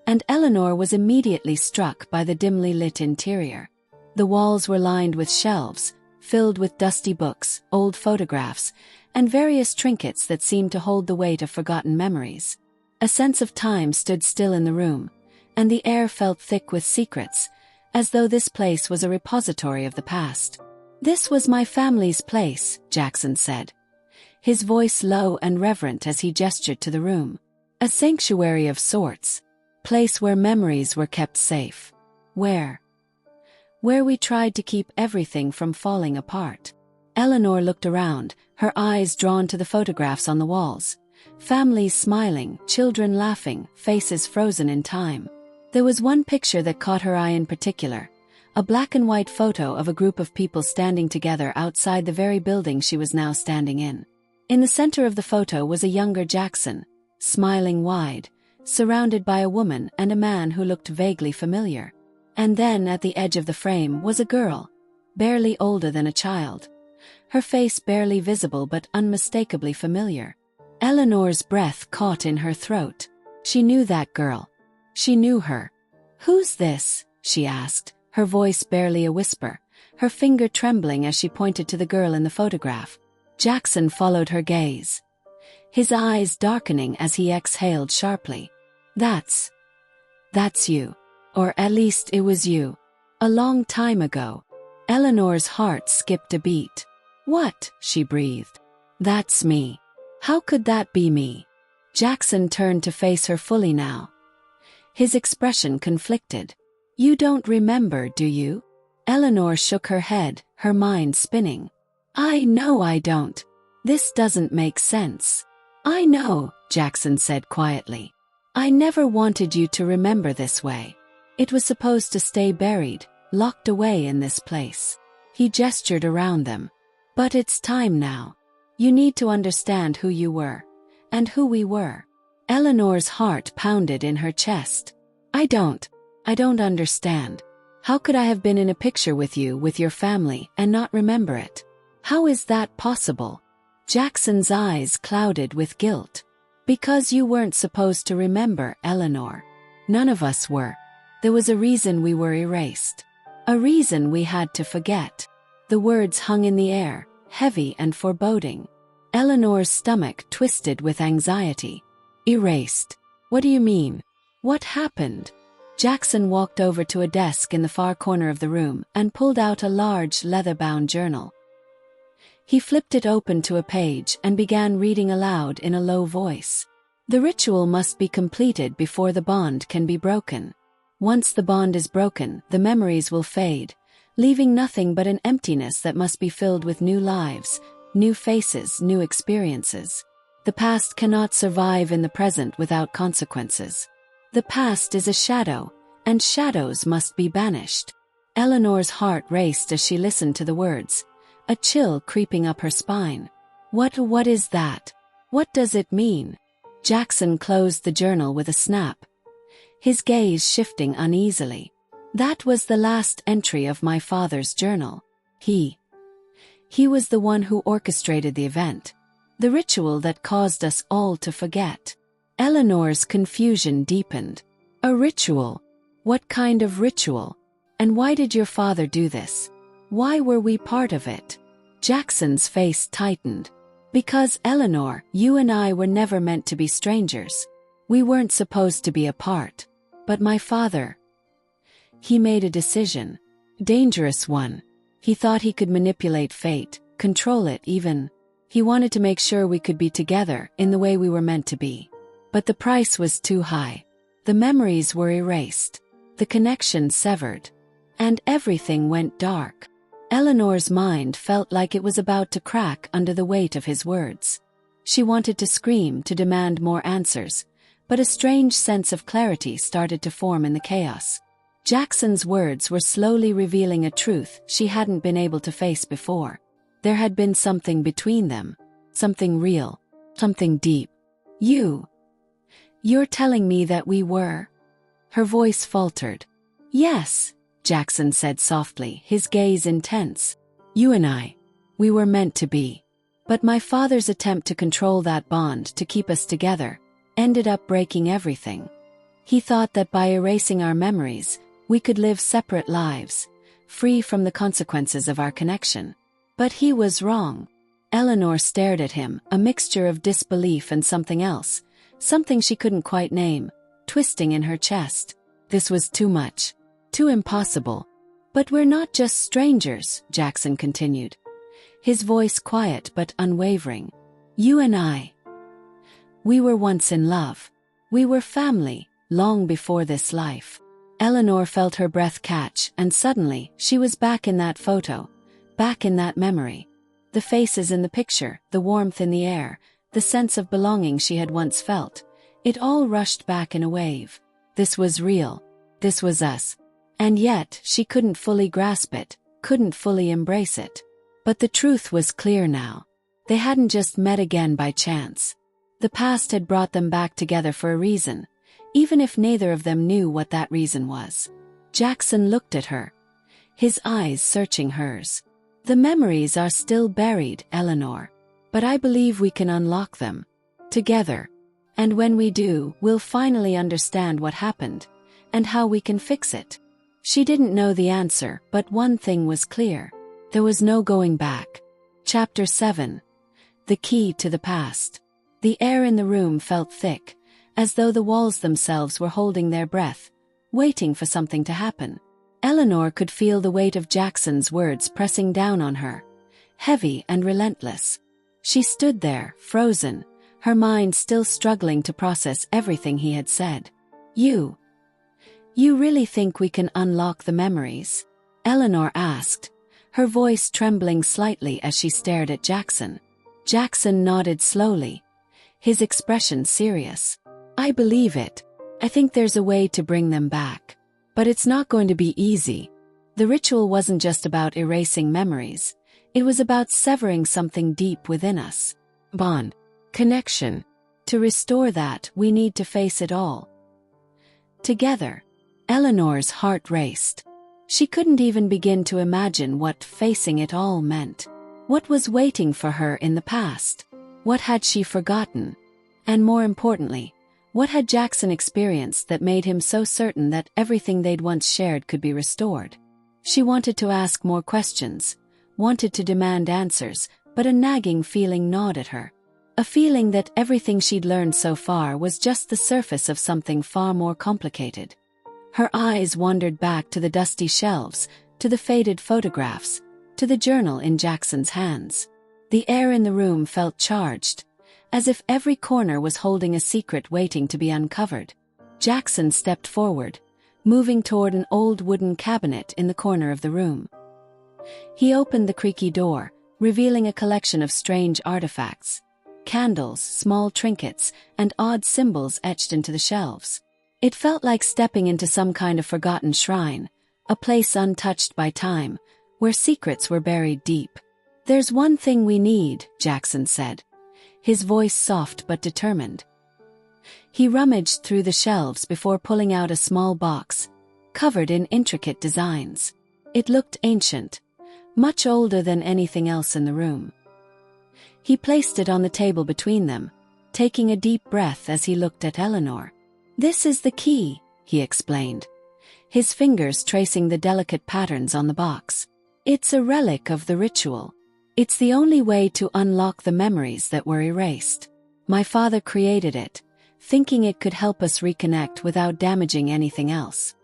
and Eleanor was immediately struck by the dimly lit interior. The walls were lined with shelves, filled with dusty books, old photographs, and various trinkets that seemed to hold the weight of forgotten memories. A sense of time stood still in the room, and the air felt thick with secrets, as though this place was a repository of the past. "This was my family's place," Jackson said, his voice low and reverent as he gestured to the room. "A sanctuary of sorts, place where memories were kept safe. Where where we tried to keep everything from falling apart. Eleanor looked around, her eyes drawn to the photographs on the walls. Families smiling, children laughing, faces frozen in time. There was one picture that caught her eye in particular. A black and white photo of a group of people standing together outside the very building she was now standing in. In the center of the photo was a younger Jackson, smiling wide, surrounded by a woman and a man who looked vaguely familiar. And then at the edge of the frame was a girl, barely older than a child. Her face barely visible but unmistakably familiar. Eleanor's breath caught in her throat. She knew that girl. She knew her. "Who's this?" she asked, her voice barely a whisper, her finger trembling as she pointed to the girl in the photograph. Jackson followed her gaze, his eyes darkening as he exhaled sharply. That's you. Or at least it was you. A long time ago." Eleanor's heart skipped a beat. "What?" she breathed. "That's me. How could that be me?" Jackson turned to face her fully now, his expression conflicted. "You don't remember, do you?" Eleanor shook her head, her mind spinning. "I know I don't. This doesn't make sense." "I know," Jackson said quietly. "I never wanted you to remember this way. It was supposed to stay buried, locked away in this place." He gestured around them. "But it's time now. You need to understand who you were, and who we were." Eleanor's heart pounded in her chest. I don't understand. How could I have been in a picture with you, with your family, and not remember it? How is that possible?" Jackson's eyes clouded with guilt. "Because you weren't supposed to remember, Eleanor. None of us were. There was a reason we were erased. A reason we had to forget." The words hung in the air, heavy and foreboding. Eleanor's stomach twisted with anxiety. "Erased? What do you mean? What happened?" Jackson walked over to a desk in the far corner of the room and pulled out a large leather-bound journal. He flipped it open to a page and began reading aloud in a low voice. "The ritual must be completed before the bond can be broken. Once the bond is broken, the memories will fade, leaving nothing but an emptiness that must be filled with new lives, new faces, new experiences. The past cannot survive in the present without consequences. The past is a shadow, and shadows must be banished." Eleanor's heart raced as she listened to the words, a chill creeping up her spine. What is that? What does it mean?" Jackson closed the journal with a snap, his gaze shifting uneasily. "That was the last entry of my father's journal. He was the one who orchestrated the event. The ritual that caused us all to forget." Eleanor's confusion deepened. "A ritual? What kind of ritual? And why did your father do this? Why were we part of it?" Jackson's face tightened. "Because, Eleanor, you and I were never meant to be strangers. We weren't supposed to be apart. But my father, he made a decision. Dangerous one. He thought he could manipulate fate, control it even. He wanted to make sure we could be together in the way we were meant to be. But the price was too high. The memories were erased, the connection severed, and everything went dark." Eleanor's mind felt like it was about to crack under the weight of his words. She wanted to scream, to demand more answers, but a strange sense of clarity started to form in the chaos. Jackson's words were slowly revealing a truth she hadn't been able to face before. There had been something between them, something real, something deep. You're telling me that we were?" Her voice faltered. "Yes," Jackson said softly, his gaze intense. "You and I, we were meant to be. But my father's attempt to control that bond, to keep us together, ended up breaking everything. He thought that by erasing our memories, we could live separate lives, free from the consequences of our connection. But he was wrong." Eleanor stared at him, a mixture of disbelief and something else, something she couldn't quite name, twisting in her chest. This was too much, too impossible. "But we're not just strangers," Jackson continued, his voice quiet but unwavering. "You and I, we were once in love. We were family, long before this life." Eleanor felt her breath catch, and suddenly, she was back in that photo, back in that memory. The faces in the picture, the warmth in the air, the sense of belonging she had once felt, it all rushed back in a wave. This was real. This was us. And yet, she couldn't fully grasp it, couldn't fully embrace it. But the truth was clear now. They hadn't just met again by chance. The past had brought them back together for a reason, even if neither of them knew what that reason was. Jackson looked at her, his eyes searching hers. The memories are still buried, Eleanor. But I believe we can unlock them. Together. And when we do, we'll finally understand what happened, and how we can fix it. She didn't know the answer, but one thing was clear. There was no going back. Chapter 7. The Key to the Past. The air in the room felt thick, as though the walls themselves were holding their breath, waiting for something to happen. Eleanor could feel the weight of Jackson's words pressing down on her, heavy and relentless. She stood there, frozen, her mind still struggling to process everything he had said. You really think we can unlock the memories? Eleanor asked, her voice trembling slightly as she stared at Jackson. Jackson nodded slowly, his expression serious. I believe it. I think there's a way to bring them back. But it's not going to be easy. The ritual wasn't just about erasing memories. It was about severing something deep within us. Bond. Connection. To restore that, we need to face it all. Together. Eleanor's heart raced. She couldn't even begin to imagine what facing it all meant. What was waiting for her in the past? What had she forgotten? And more importantly, what had Jackson experienced that made him so certain that everything they'd once shared could be restored? She wanted to ask more questions, wanted to demand answers, but a nagging feeling gnawed at her. A feeling that everything she'd learned so far was just the surface of something far more complicated. Her eyes wandered back to the dusty shelves, to the faded photographs, to the journal in Jackson's hands. The air in the room felt charged, as if every corner was holding a secret waiting to be uncovered. Jackson stepped forward, moving toward an old wooden cabinet in the corner of the room. He opened the creaky door, revealing a collection of strange artifacts, candles, small trinkets, and odd symbols etched into the shelves. It felt like stepping into some kind of forgotten shrine, a place untouched by time, where secrets were buried deep. There's one thing we need, Jackson said, his voice soft but determined. He rummaged through the shelves before pulling out a small box, covered in intricate designs. It looked ancient, much older than anything else in the room. He placed it on the table between them, taking a deep breath as he looked at Eleanor. This is the key, he explained, his fingers tracing the delicate patterns on the box. It's a relic of the ritual. It's the only way to unlock the memories that were erased. My father created it, thinking it could help us reconnect without damaging anything else.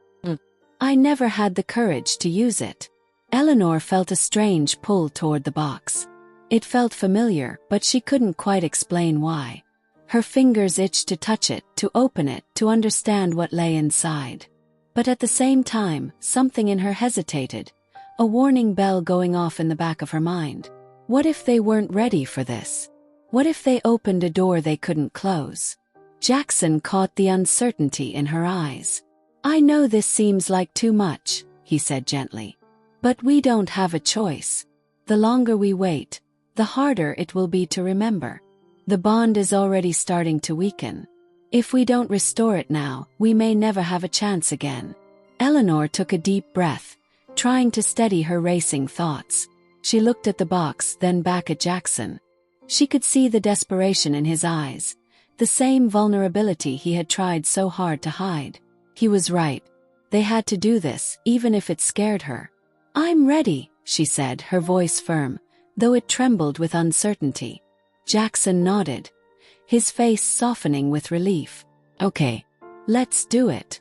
I never had the courage to use it. Eleanor felt a strange pull toward the box. It felt familiar, but she couldn't quite explain why. Her fingers itched to touch it, to open it, to understand what lay inside. But at the same time, something in her hesitated, a warning bell going off in the back of her mind. What if they weren't ready for this? What if they opened a door they couldn't close? Jackson caught the uncertainty in her eyes. I know this seems like too much, he said gently. But we don't have a choice. The longer we wait, the harder it will be to remember. The bond is already starting to weaken. If we don't restore it now, we may never have a chance again. Eleanor took a deep breath, trying to steady her racing thoughts. She looked at the box, then back at Jackson. She could see the desperation in his eyes, the same vulnerability he had tried so hard to hide. He was right. They had to do this, even if it scared her. I'm ready, she said, her voice firm, though it trembled with uncertainty. Jackson nodded, his face softening with relief. Okay, let's do it.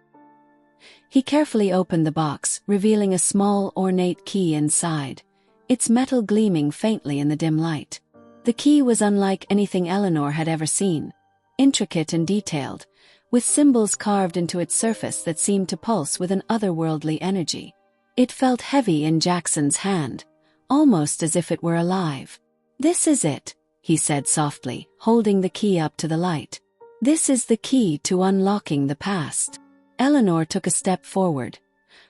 He carefully opened the box, revealing a small, ornate key inside, its metal gleaming faintly in the dim light. The key was unlike anything Eleanor had ever seen, intricate and detailed, with symbols carved into its surface that seemed to pulse with an otherworldly energy. It felt heavy in Jackson's hand, almost as if it were alive. "This is it," he said softly, holding the key up to the light. "This is the key to unlocking the past." Eleanor took a step forward,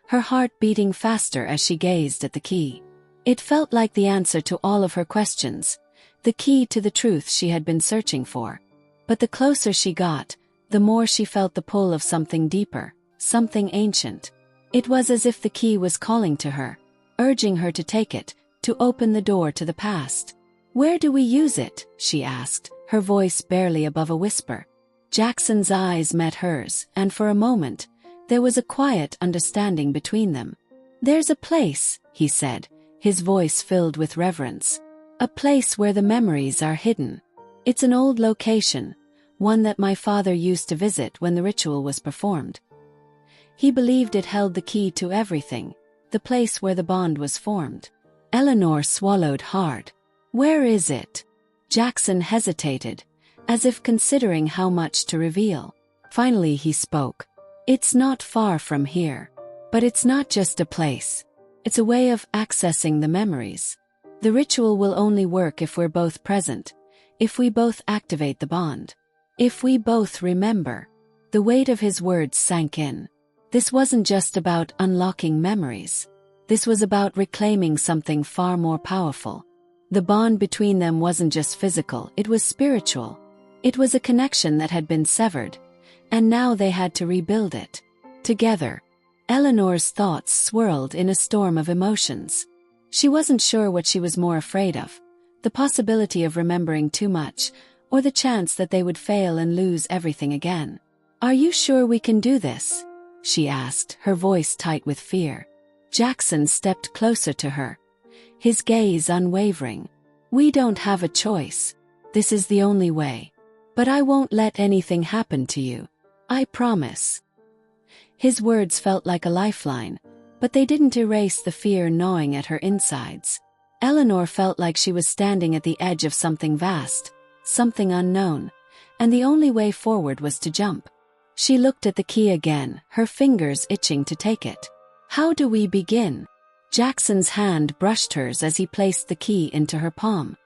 her heart beating faster as she gazed at the key. It felt like the answer to all of her questions, the key to the truth she had been searching for. But the closer she got, the more she felt the pull of something deeper, something ancient. It was as if the key was calling to her, urging her to take it, to open the door to the past. "Where do we use it?" she asked, her voice barely above a whisper. Jackson's eyes met hers, and for a moment, there was a quiet understanding between them. "There's a place," he said, his voice filled with reverence. "A place where the memories are hidden. It's an old location, one that my father used to visit when the ritual was performed. He believed it held the key to everything, the place where the bond was formed." Eleanor swallowed hard. "Where is it?" Jackson hesitated, as if considering how much to reveal. Finally he spoke. "It's not far from here. But it's not just a place. It's a way of accessing the memories. The ritual will only work if we're both present, if we both activate the bond, if we both remember." The weight of his words sank in. This wasn't just about unlocking memories. This was about reclaiming something far more powerful. The bond between them wasn't just physical, it was spiritual. It was a connection that had been severed, and now they had to rebuild it. Together. Eleanor's thoughts swirled in a storm of emotions. She wasn't sure what she was more afraid of, the possibility of remembering too much, or the chance that they would fail and lose everything again. "Are you sure we can do this?" she asked, her voice tight with fear. Jackson stepped closer to her, his gaze unwavering. "We don't have a choice. This is the only way. But I won't let anything happen to you. I promise." His words felt like a lifeline, but they didn't erase the fear gnawing at her insides. Eleanor felt like she was standing at the edge of something vast, something unknown, and the only way forward was to jump. She looked at the key again, her fingers itching to take it. "How do we begin?" Jackson's hand brushed hers as he placed the key into her palm.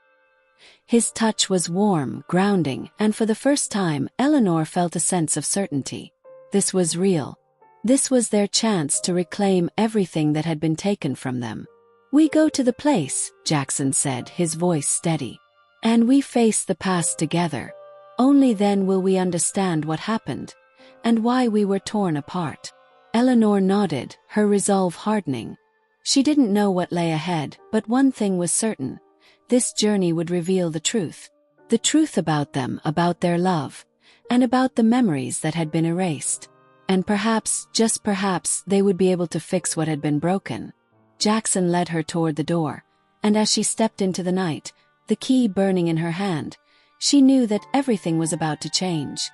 His touch was warm, grounding, and for the first time, Eleanor felt a sense of certainty. This was real. This was their chance to reclaim everything that had been taken from them. "We go to the place," Jackson said, his voice steady. "And we face the past together. Only then will we understand what happened, and why we were torn apart." Eleanor nodded, her resolve hardening. She didn't know what lay ahead, but one thing was certain. This journey would reveal the truth. The truth about them, about their love, and about the memories that had been erased. And perhaps, just perhaps, they would be able to fix what had been broken. Jackson led her toward the door, and as she stepped into the night, the key burning in her hand, she knew that everything was about to change.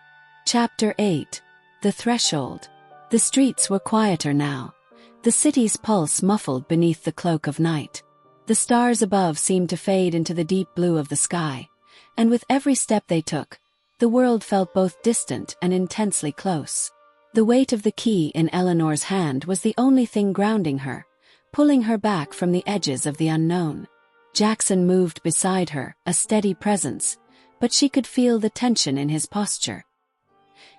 Chapter 8. The Threshold. The streets were quieter now, the city's pulse muffled beneath the cloak of night. The stars above seemed to fade into the deep blue of the sky, and with every step they took, the world felt both distant and intensely close. The weight of the key in Eleanor's hand was the only thing grounding her, pulling her back from the edges of the unknown. Jackson moved beside her, a steady presence, but she could feel the tension in his posture.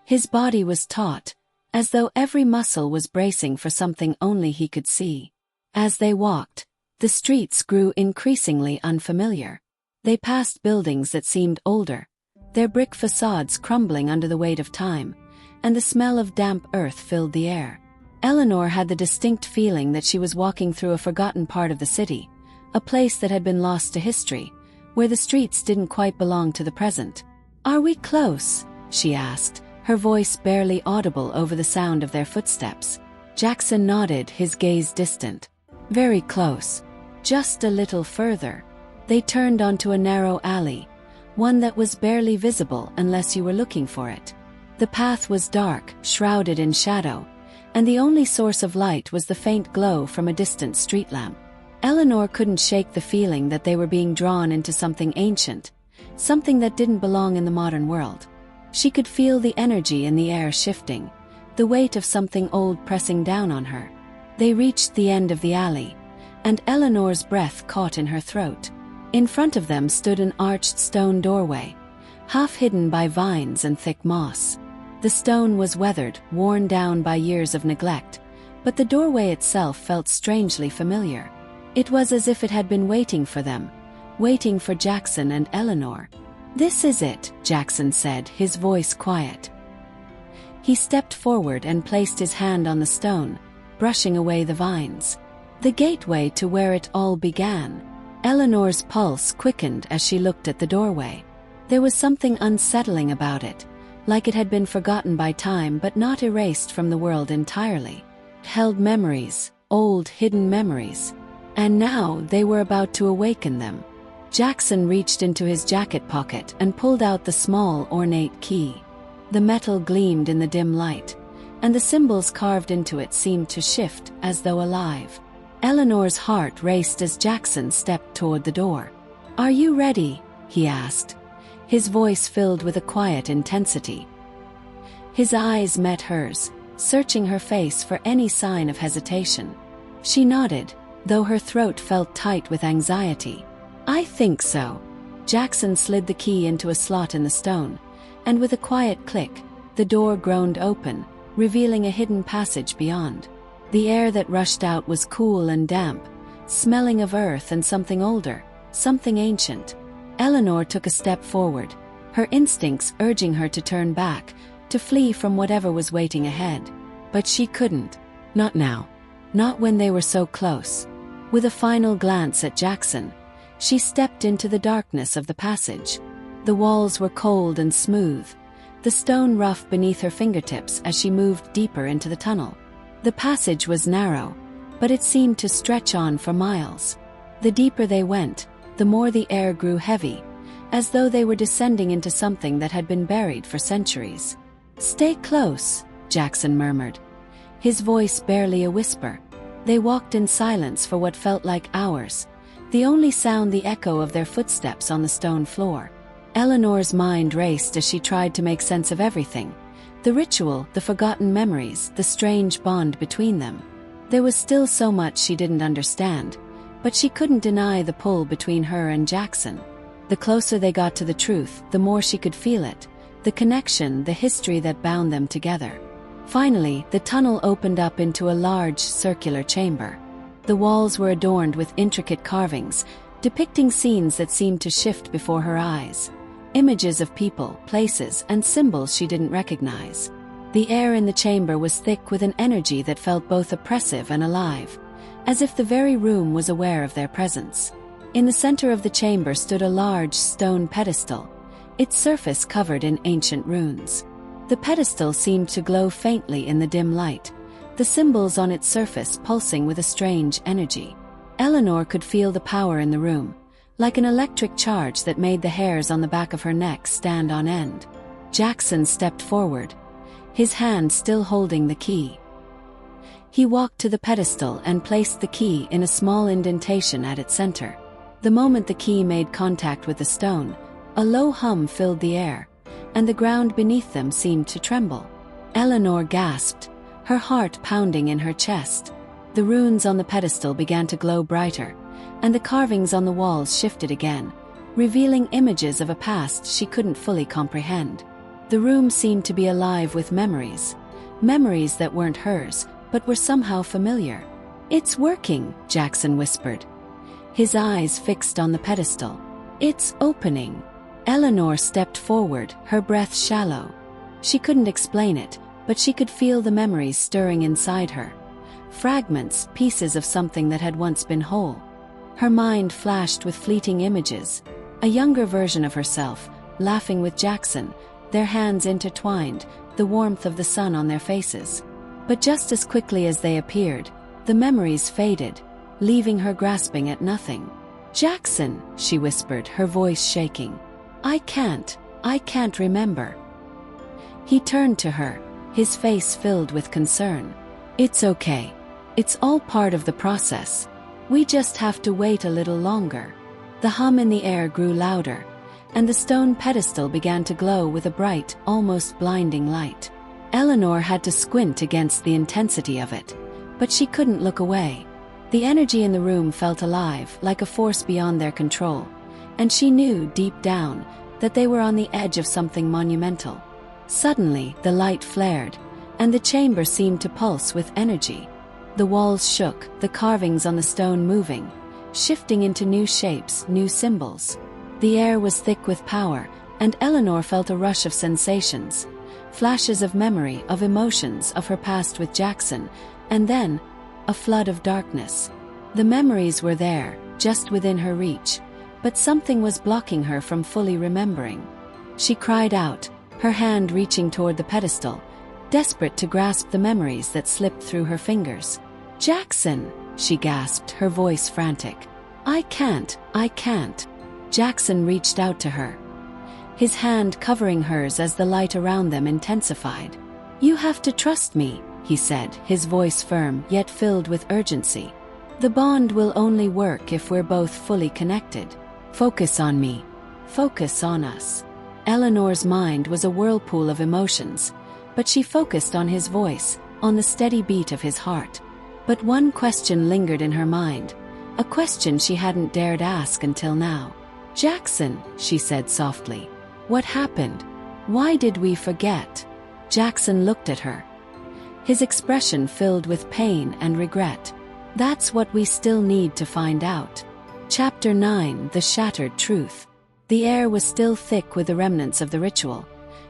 His body was taut, as though every muscle was bracing for something only he could see. As they walked, the streets grew increasingly unfamiliar. They passed buildings that seemed older, their brick facades crumbling under the weight of time, and the smell of damp earth filled the air. Eleanor had the distinct feeling that she was walking through a forgotten part of the city, a place that had been lost to history, where the streets didn't quite belong to the present. "Are we close?" she asked, her voice barely audible over the sound of their footsteps. Jackson nodded, his gaze distant. "Very close. Just a little further." They turned onto a narrow alley, one that was barely visible unless you were looking for it. The path was dark, shrouded in shadow, and the only source of light was the faint glow from a distant street lamp. Eleanor couldn't shake the feeling that they were being drawn into something ancient, something that didn't belong in the modern world. She could feel the energy in the air shifting, the weight of something old pressing down on her. They reached the end of the alley, and Eleanor's breath caught in her throat. In front of them stood an arched stone doorway, half hidden by vines and thick moss. The stone was weathered, worn down by years of neglect, but the doorway itself felt strangely familiar. It was as if it had been waiting for them, waiting for Jackson and Eleanor. "This is it," Jackson said, his voice quiet. He stepped forward and placed his hand on the stone, brushing away the vines. "The gateway to where it all began." Eleanor's pulse quickened as she looked at the doorway. There was something unsettling about it, like it had been forgotten by time but not erased from the world entirely. It held memories, old hidden memories. And now they were about to awaken them. Jackson reached into his jacket pocket and pulled out the small, ornate key. The metal gleamed in the dim light, and the symbols carved into it seemed to shift as though alive. Eleanor's heart raced as Jackson stepped toward the door. "Are you ready?" he asked, his voice filled with a quiet intensity. His eyes met hers, searching her face for any sign of hesitation. She nodded, though her throat felt tight with anxiety. "I think so." Jackson slid the key into a slot in the stone, and with a quiet click, the door groaned open, revealing a hidden passage beyond. The air that rushed out was cool and damp, smelling of earth and something older, something ancient. Eleanor took a step forward, her instincts urging her to turn back, to flee from whatever was waiting ahead. But she couldn't. Not now. Not when they were so close. With a final glance at Jackson, she stepped into the darkness of the passage. The walls were cold and smooth, the stone rough beneath her fingertips as she moved deeper into the tunnel. The passage was narrow, but it seemed to stretch on for miles. The deeper they went, the more the air grew heavy, as though they were descending into something that had been buried for centuries. "Stay close," Jackson murmured, his voice barely a whisper. They walked in silence for what felt like hours, the only sound the echo of their footsteps on the stone floor. Eleanor's mind raced as she tried to make sense of everything. The ritual, the forgotten memories, the strange bond between them. There was still so much she didn't understand, but she couldn't deny the pull between her and Jackson. The closer they got to the truth, the more she could feel it, the connection, the history that bound them together. Finally, the tunnel opened up into a large, circular chamber. The walls were adorned with intricate carvings, depicting scenes that seemed to shift before her eyes. Images of people, places, and symbols she didn't recognize. The air in the chamber was thick with an energy that felt both oppressive and alive, as if the very room was aware of their presence. In the center of the chamber stood a large stone pedestal, its surface covered in ancient runes. The pedestal seemed to glow faintly in the dim light, the symbols on its surface pulsing with a strange energy. Eleanor could feel the power in the room, like an electric charge that made the hairs on the back of her neck stand on end. Jackson stepped forward, his hand still holding the key. He walked to the pedestal and placed the key in a small indentation at its center. The moment the key made contact with the stone, a low hum filled the air, and the ground beneath them seemed to tremble. Eleanor gasped, her heart pounding in her chest. The runes on the pedestal began to glow brighter, and the carvings on the walls shifted again, revealing images of a past she couldn't fully comprehend. The room seemed to be alive with memories, memories that weren't hers, but were somehow familiar. "It's working," Jackson whispered, his eyes fixed on the pedestal. "It's opening." Eleanor stepped forward, her breath shallow. She couldn't explain it, but she could feel the memories stirring inside her. Fragments, pieces of something that had once been whole. Her mind flashed with fleeting images. A younger version of herself, laughing with Jackson, their hands intertwined, the warmth of the sun on their faces. But just as quickly as they appeared, the memories faded, leaving her grasping at nothing. "Jackson," she whispered, her voice shaking. I can't remember." He turned to her, his face filled with concern. "It's okay. It's all part of the process. We just have to wait a little longer." The hum in the air grew louder, and the stone pedestal began to glow with a bright, almost blinding light. Eleanor had to squint against the intensity of it, but she couldn't look away. The energy in the room felt alive, like a force beyond their control, and she knew deep down that they were on the edge of something monumental. Suddenly, the light flared, and the chamber seemed to pulse with energy. The walls shook, the carvings on the stone moving, shifting into new shapes, new symbols. The air was thick with power, and Eleanor felt a rush of sensations, flashes of memory, of emotions, of her past with Jackson, and then, a flood of darkness. The memories were there, just within her reach, but something was blocking her from fully remembering. She cried out, her hand reaching toward the pedestal, desperate to grasp the memories that slipped through her fingers. "Jackson!" she gasped, her voice frantic. I can't." Jackson reached out to her, his hand covering hers as the light around them intensified. "You have to trust me," he said, his voice firm yet filled with urgency. "The bond will only work if we're both fully connected. Focus on me. Focus on us." Eleanor's mind was a whirlpool of emotions, but she focused on his voice, on the steady beat of his heart. But one question lingered in her mind, a question she hadn't dared ask until now. "Jackson," she said softly, "what happened? Why did we forget?" Jackson looked at her, his expression filled with pain and regret. "That's what we still need to find out." Chapter 9: The Shattered Truth. The air was still thick with the remnants of the ritual,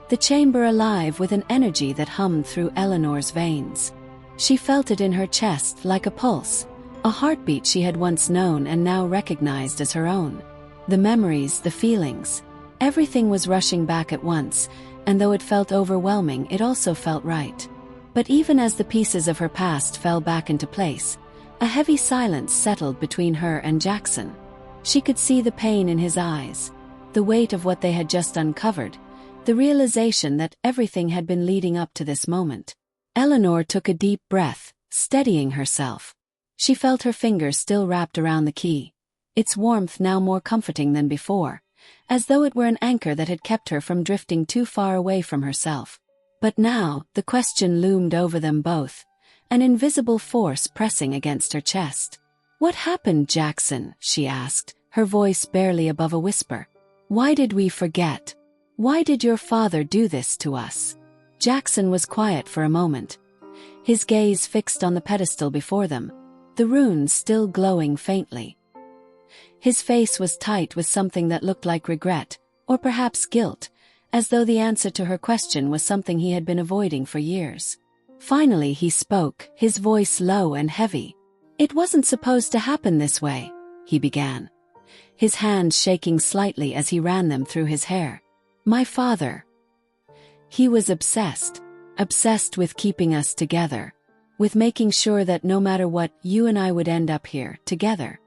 the chamber alive with an energy that hummed through Eleanor's veins. She felt it in her chest like a pulse, a heartbeat she had once known and now recognized as her own. The memories, the feelings, everything was rushing back at once, and though it felt overwhelming, it also felt right. But even as the pieces of her past fell back into place, a heavy silence settled between her and Jackson. She could see the pain in his eyes, the weight of what they had just uncovered, the realization that everything had been leading up to this moment. Eleanor took a deep breath, steadying herself. She felt her fingers still wrapped around the key, its warmth now more comforting than before, as though it were an anchor that had kept her from drifting too far away from herself. But now, the question loomed over them both, an invisible force pressing against her chest. "What happened, Jackson?" she asked, her voice barely above a whisper. "Why did we forget? Why did your father do this to us?" Jackson was quiet for a moment, his gaze fixed on the pedestal before them, the runes still glowing faintly. His face was tight with something that looked like regret, or perhaps guilt, as though the answer to her question was something he had been avoiding for years. Finally he spoke, his voice low and heavy. "It wasn't supposed to happen this way," he began, his hands shaking slightly as he ran them through his hair. "My father. He was obsessed with keeping us together, with making sure that no matter what, you and I would end up here, together.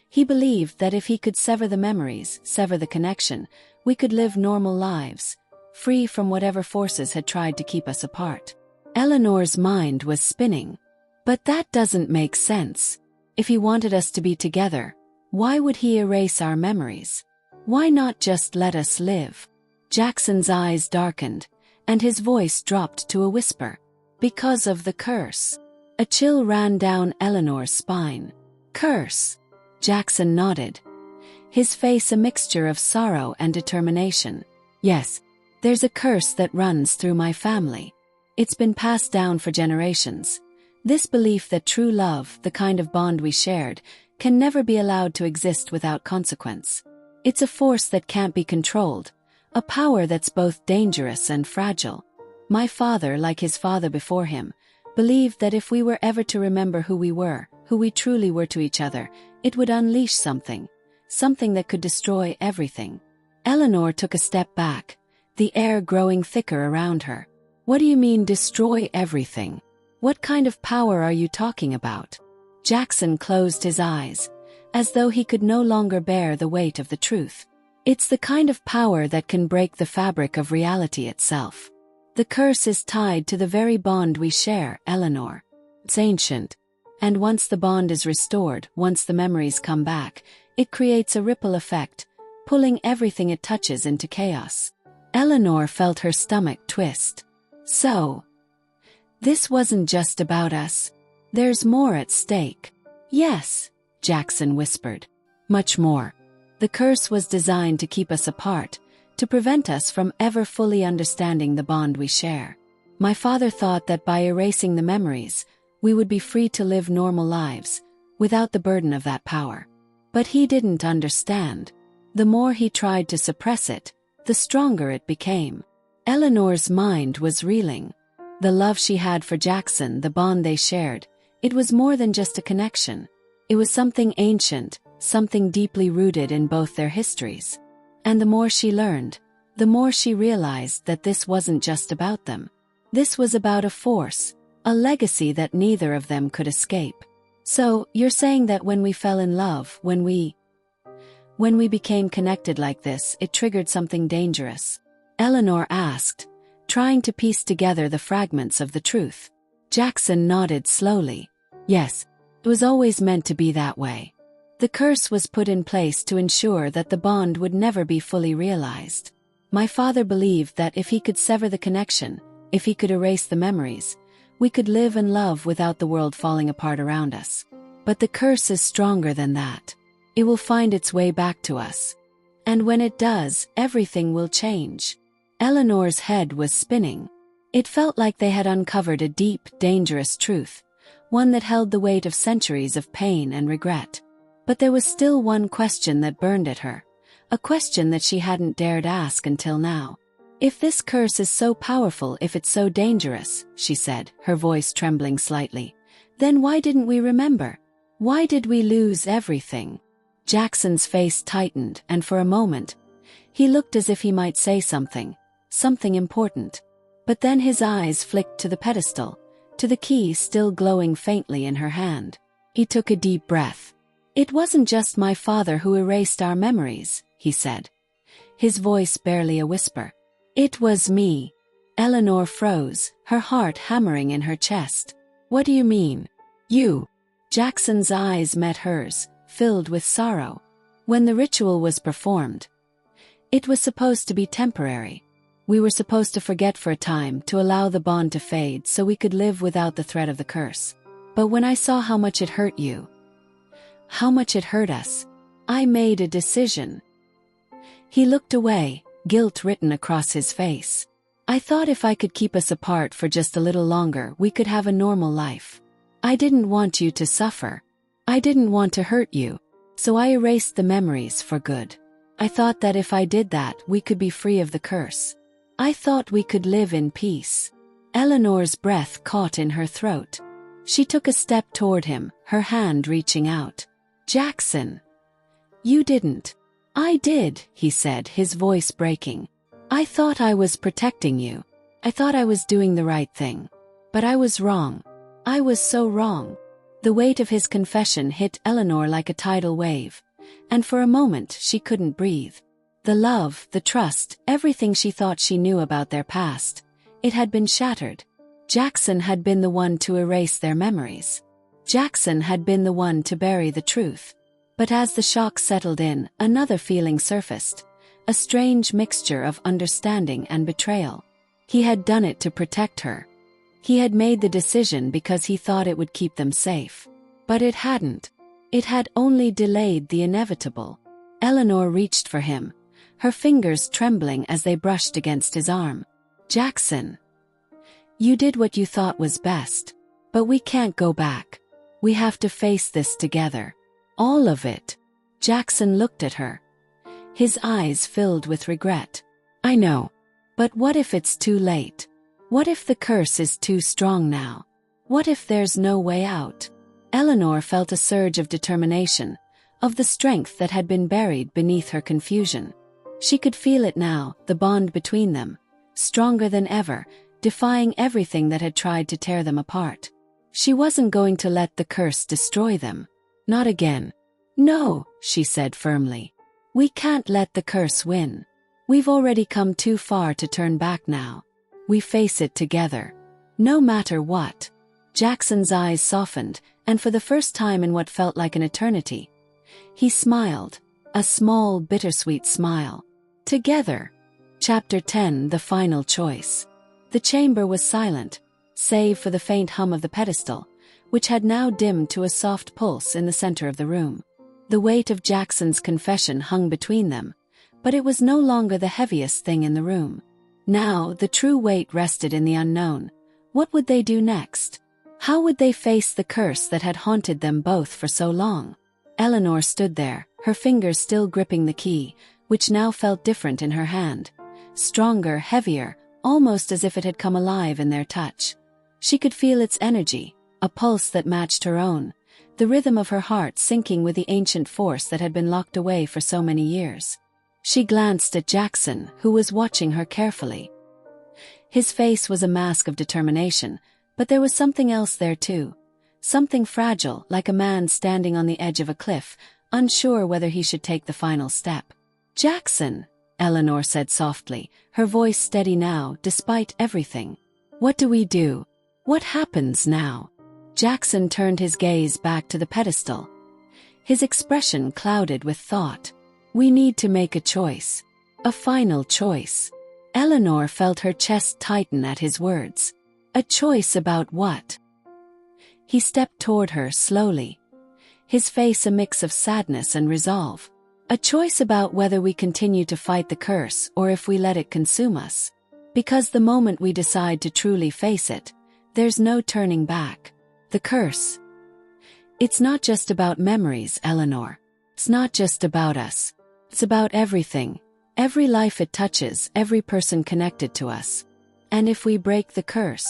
He believed that if he could sever the memories, sever the connection, we could live normal lives, free from whatever forces had tried to keep us apart." Eleanor's mind was spinning. "But that doesn't make sense. If he wanted us to be together, why would he erase our memories? Why not just let us live?" Jackson's eyes darkened, and his voice dropped to a whisper. "Because of the curse." A chill ran down Eleanor's spine. "Curse?" Jackson nodded, his face a mixture of sorrow and determination. "Yes, there's a curse that runs through my family. It's been passed down for generations. This belief that true love, the kind of bond we shared, can never be allowed to exist without consequence. It's a force that can't be controlled, a power that's both dangerous and fragile. My father, like his father before him, believed that if we were ever to remember who we truly were to each other, it would unleash something that could destroy everything." Eleanor took a step back, the air growing thicker around her. "What do you mean, destroy everything? What kind of power are you talking about?" Jackson closed his eyes, as though he could no longer bear the weight of the truth. "It's the kind of power that can break the fabric of reality itself. The curse is tied to the very bond we share, Eleanor. It's ancient, and once the bond is restored, once the memories come back, it creates a ripple effect, pulling everything it touches into chaos. Eleanor felt her stomach twist. So, this wasn't just about us. There's more at stake. Yes, Jackson whispered. Much more. The curse was designed to keep us apart, to prevent us from ever fully understanding the bond we share. My father thought that by erasing the memories, we would be free to live normal lives, without the burden of that power. But he didn't understand. The more he tried to suppress it, the stronger it became. Eleanor's mind was reeling. The love she had for Jackson, the bond they shared, it was more than just a connection. It was something ancient, something deeply rooted in both their histories. And the more she learned, the more she realized that this wasn't just about them. This was about a force, a legacy that neither of them could escape. So, you're saying that when we fell in love, when we became connected like this, it triggered something dangerous? Eleanor asked, trying to piece together the fragments of the truth. Jackson nodded slowly. Yes, it was always meant to be that way. The curse was put in place to ensure that the bond would never be fully realized. My father believed that if he could sever the connection, if he could erase the memories, we could live and love without the world falling apart around us. But the curse is stronger than that. It will find its way back to us. And when it does, everything will change. Eleanor's head was spinning. It felt like they had uncovered a deep, dangerous truth, one that held the weight of centuries of pain and regret. But there was still one question that burned at her, a question that she hadn't dared ask until now. If this curse is so powerful, if it's so dangerous, she said, her voice trembling slightly, then why didn't we remember? Why did we lose everything? Jackson's face tightened, and for a moment, he looked as if he might say something important. But then his eyes flicked to the pedestal, to the key still glowing faintly in her hand. He took a deep breath. It wasn't just my father who erased our memories, he said, his voice barely a whisper. It was me. Eleanor froze, her heart hammering in her chest. What do you mean? You? Jackson's eyes met hers, filled with sorrow. When the ritual was performed, it was supposed to be temporary. We were supposed to forget for a time, to allow the bond to fade so we could live without the threat of the curse. But when I saw how much it hurt you, how much it hurt us, I made a decision. He looked away, guilt written across his face. I thought if I could keep us apart for just a little longer, we could have a normal life. I didn't want you to suffer. I didn't want to hurt you. So I erased the memories for good. I thought that if I did that, we could be free of the curse. I thought we could live in peace. Eleanor's breath caught in her throat. She took a step toward him, her hand reaching out. Jackson. You didn't. I did, he said, his voice breaking. I thought I was protecting you. I thought I was doing the right thing. But I was wrong. I was so wrong. The weight of his confession hit Eleanor like a tidal wave, and for a moment she couldn't breathe. The love, the trust, everything she thought she knew about their past, it had been shattered. Jackson had been the one to erase their memories. Jackson had been the one to bury the truth. But as the shock settled in, another feeling surfaced, a strange mixture of understanding and betrayal. He had done it to protect her. He had made the decision because he thought it would keep them safe. But it hadn't. It had only delayed the inevitable. Eleanor reached for him, her fingers trembling as they brushed against his arm. Jackson. You did what you thought was best. But we can't go back. We have to face this together. All of it. Jackson looked at her, his eyes filled with regret. I know. But what if it's too late? What if the curse is too strong now? What if there's no way out? Eleanor felt a surge of determination, of the strength that had been buried beneath her confusion. She could feel it now, the bond between them, stronger than ever, defying everything that had tried to tear them apart. She wasn't going to let the curse destroy them. Not again. No, she said firmly. We can't let the curse win. We've already come too far to turn back now. We face it together. No matter what. Jackson's eyes softened, and for the first time in what felt like an eternity, he smiled, a small, bittersweet smile. Together. Chapter 10: The Final Choice. The chamber was silent, save for the faint hum of the pedestal, which had now dimmed to a soft pulse in the center of the room. The weight of Jackson's confession hung between them, but it was no longer the heaviest thing in the room. Now, the true weight rested in the unknown. What would they do next? How would they face the curse that had haunted them both for so long? Eleanor stood there, her fingers still gripping the key, which now felt different in her hand. Stronger, heavier, almost as if it had come alive in their touch. She could feel its energy, a pulse that matched her own, the rhythm of her heart syncing with the ancient force that had been locked away for so many years. She glanced at Jackson, who was watching her carefully. His face was a mask of determination, but there was something else there too. Something fragile, like a man standing on the edge of a cliff, unsure whether he should take the final step. "Jackson," Eleanor said softly, her voice steady now, despite everything. "What do we do? What happens now?" Jackson turned his gaze back to the pedestal. His expression clouded with thought. "We need to make a choice. A final choice." Eleanor felt her chest tighten at his words. A choice about what? He stepped toward her slowly, his face a mix of sadness and resolve. A choice about whether we continue to fight the curse or if we let it consume us. Because the moment we decide to truly face it, there's no turning back. The curse. It's not just about memories, Eleanor. It's not just about us. It's about everything. Every life it touches, every person connected to us. And if we break the curse,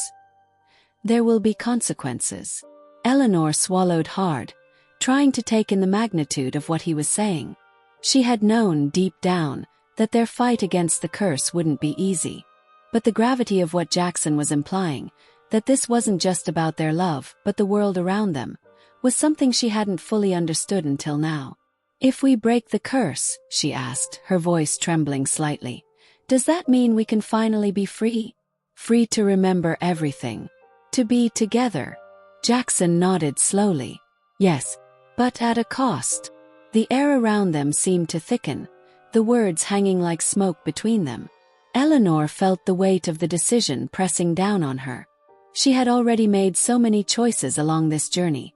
there will be consequences. Eleanor swallowed hard, trying to take in the magnitude of what he was saying. She had known, deep down, that their fight against the curse wouldn't be easy. But the gravity of what Jackson was implying, that this wasn't just about their love, but the world around them, was something she hadn't fully understood until now. "If we break the curse," she asked, her voice trembling slightly, "does that mean we can finally be free? Free to remember everything? To be together?" Jackson nodded slowly. "Yes, but at a cost." The air around them seemed to thicken, the words hanging like smoke between them. Eleanor felt the weight of the decision pressing down on her. She had already made so many choices along this journey,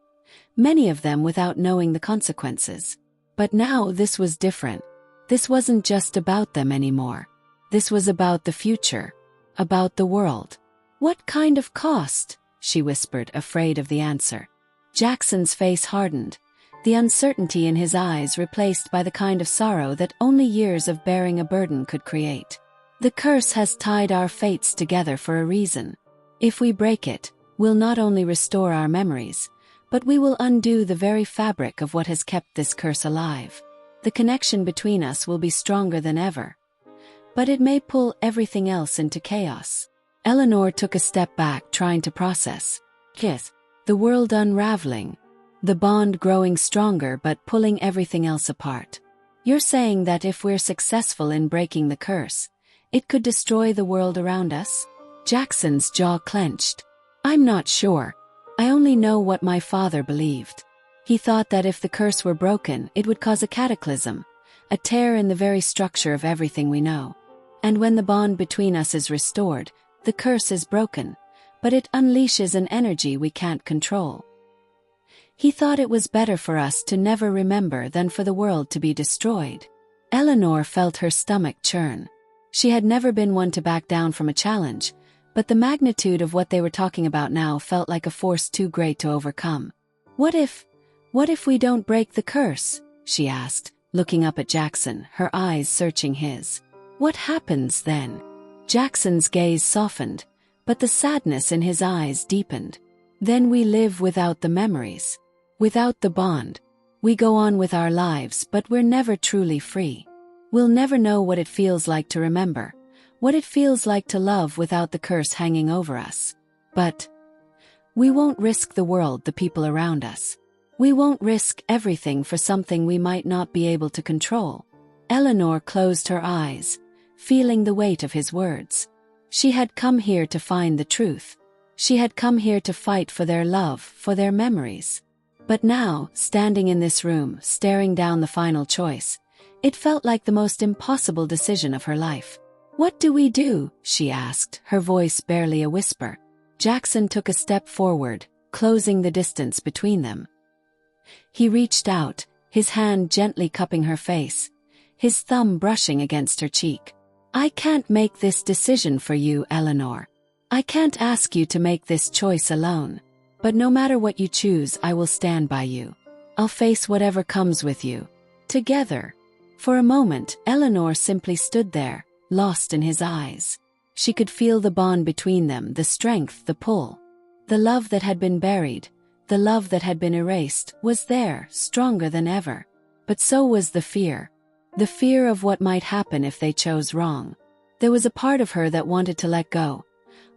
many of them without knowing the consequences. But now this was different. This wasn't just about them anymore. This was about the future, about the world. "What kind of cost?" she whispered, afraid of the answer. Jackson's face hardened, the uncertainty in his eyes replaced by the kind of sorrow that only years of bearing a burden could create. "The curse has tied our fates together for a reason. If we break it, we'll not only restore our memories, but we will undo the very fabric of what has kept this curse alive. The connection between us will be stronger than ever. But it may pull everything else into chaos." Eleanor took a step back, trying to process. Yes, the world unraveling. The bond growing stronger but pulling everything else apart. "You're saying that if we're successful in breaking the curse, it could destroy the world around us?" Jackson's jaw clenched. "I'm not sure. I only know what my father believed. He thought that if the curse were broken, it would cause a cataclysm, a tear in the very structure of everything we know. And when the bond between us is restored, the curse is broken, but it unleashes an energy we can't control. He thought it was better for us to never remember than for the world to be destroyed." Eleanor felt her stomach churn. She had never been one to back down from a challenge, but the magnitude of what they were talking about now felt like a force too great to overcome. What if we don't break the curse?" she asked, looking up at Jackson, her eyes searching his. "What happens then?" Jackson's gaze softened, but the sadness in his eyes deepened. "Then we live without the memories. Without the bond. We go on with our lives, but we're never truly free. We'll never know what it feels like to remember, what it feels like to love without the curse hanging over us. But we won't risk the world, the people around us. We won't risk everything for something we might not be able to control." Eleanor closed her eyes, feeling the weight of his words. She had come here to find the truth. She had come here to fight for their love, for their memories. But now, standing in this room, staring down the final choice, It felt like the most impossible decision of her life. "What do we do?" she asked, her voice barely a whisper. Jackson took a step forward, closing the distance between them. He reached out, his hand gently cupping her face, his thumb brushing against her cheek. "I can't make this decision for you, Eleanor. I can't ask you to make this choice alone. But no matter what you choose, I will stand by you. I'll face whatever comes with you. Together." For a moment, Eleanor simply stood there, lost in his eyes. She could feel the bond between them, the strength, the pull. The love that had been buried, the love that had been erased, was there, stronger than ever. But so was the fear. The fear of what might happen if they chose wrong. There was a part of her that wanted to let go,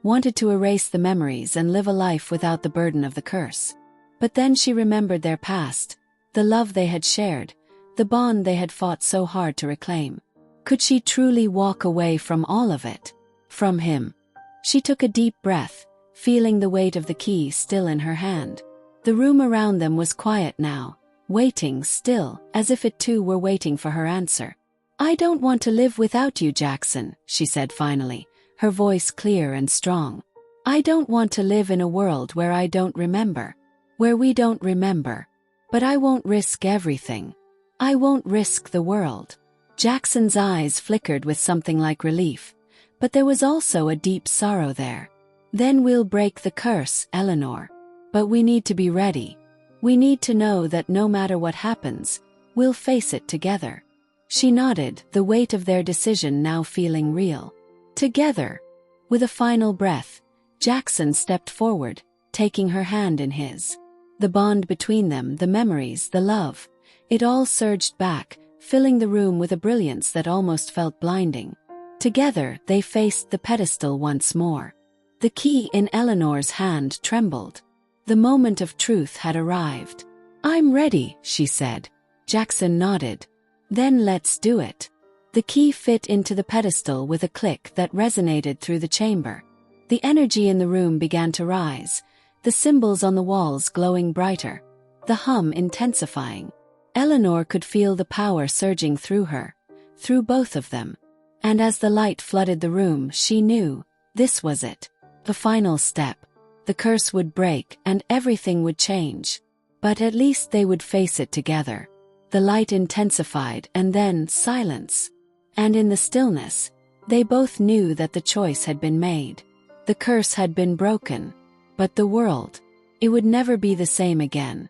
wanted to erase the memories and live a life without the burden of the curse. But then she remembered their past, the love they had shared, the bond they had fought so hard to reclaim. Could she truly walk away from all of it? From him? She took a deep breath, feeling the weight of the key still in her hand. The room around them was quiet now, waiting still, as if it too were waiting for her answer. "I don't want to live without you, Jackson," she said finally, her voice clear and strong. "I don't want to live in a world where I don't remember, where we don't remember. But I won't risk everything. I won't risk the world." Jackson's eyes flickered with something like relief, but there was also a deep sorrow there. "Then we'll break the curse, Eleanor. But we need to be ready. We need to know that no matter what happens, we'll face it together." She nodded, the weight of their decision now feeling real. Together. With a final breath, Jackson stepped forward, taking her hand in his. The bond between them, the memories, the love, it all surged back, filling the room with a brilliance that almost felt blinding. Together, they faced the pedestal once more. The key in Eleanor's hand trembled. The moment of truth had arrived. "I'm ready," she said. Jackson nodded. "Then let's do it." The key fit into the pedestal with a click that resonated through the chamber. The energy in the room began to rise, the symbols on the walls glowing brighter, the hum intensifying. Eleanor could feel the power surging through her, through both of them. And as the light flooded the room, she knew, this was it. The final step. The curse would break and everything would change. But at least they would face it together. The light intensified and then silence. And in the stillness, they both knew that the choice had been made. The curse had been broken. But the world, it would never be the same again.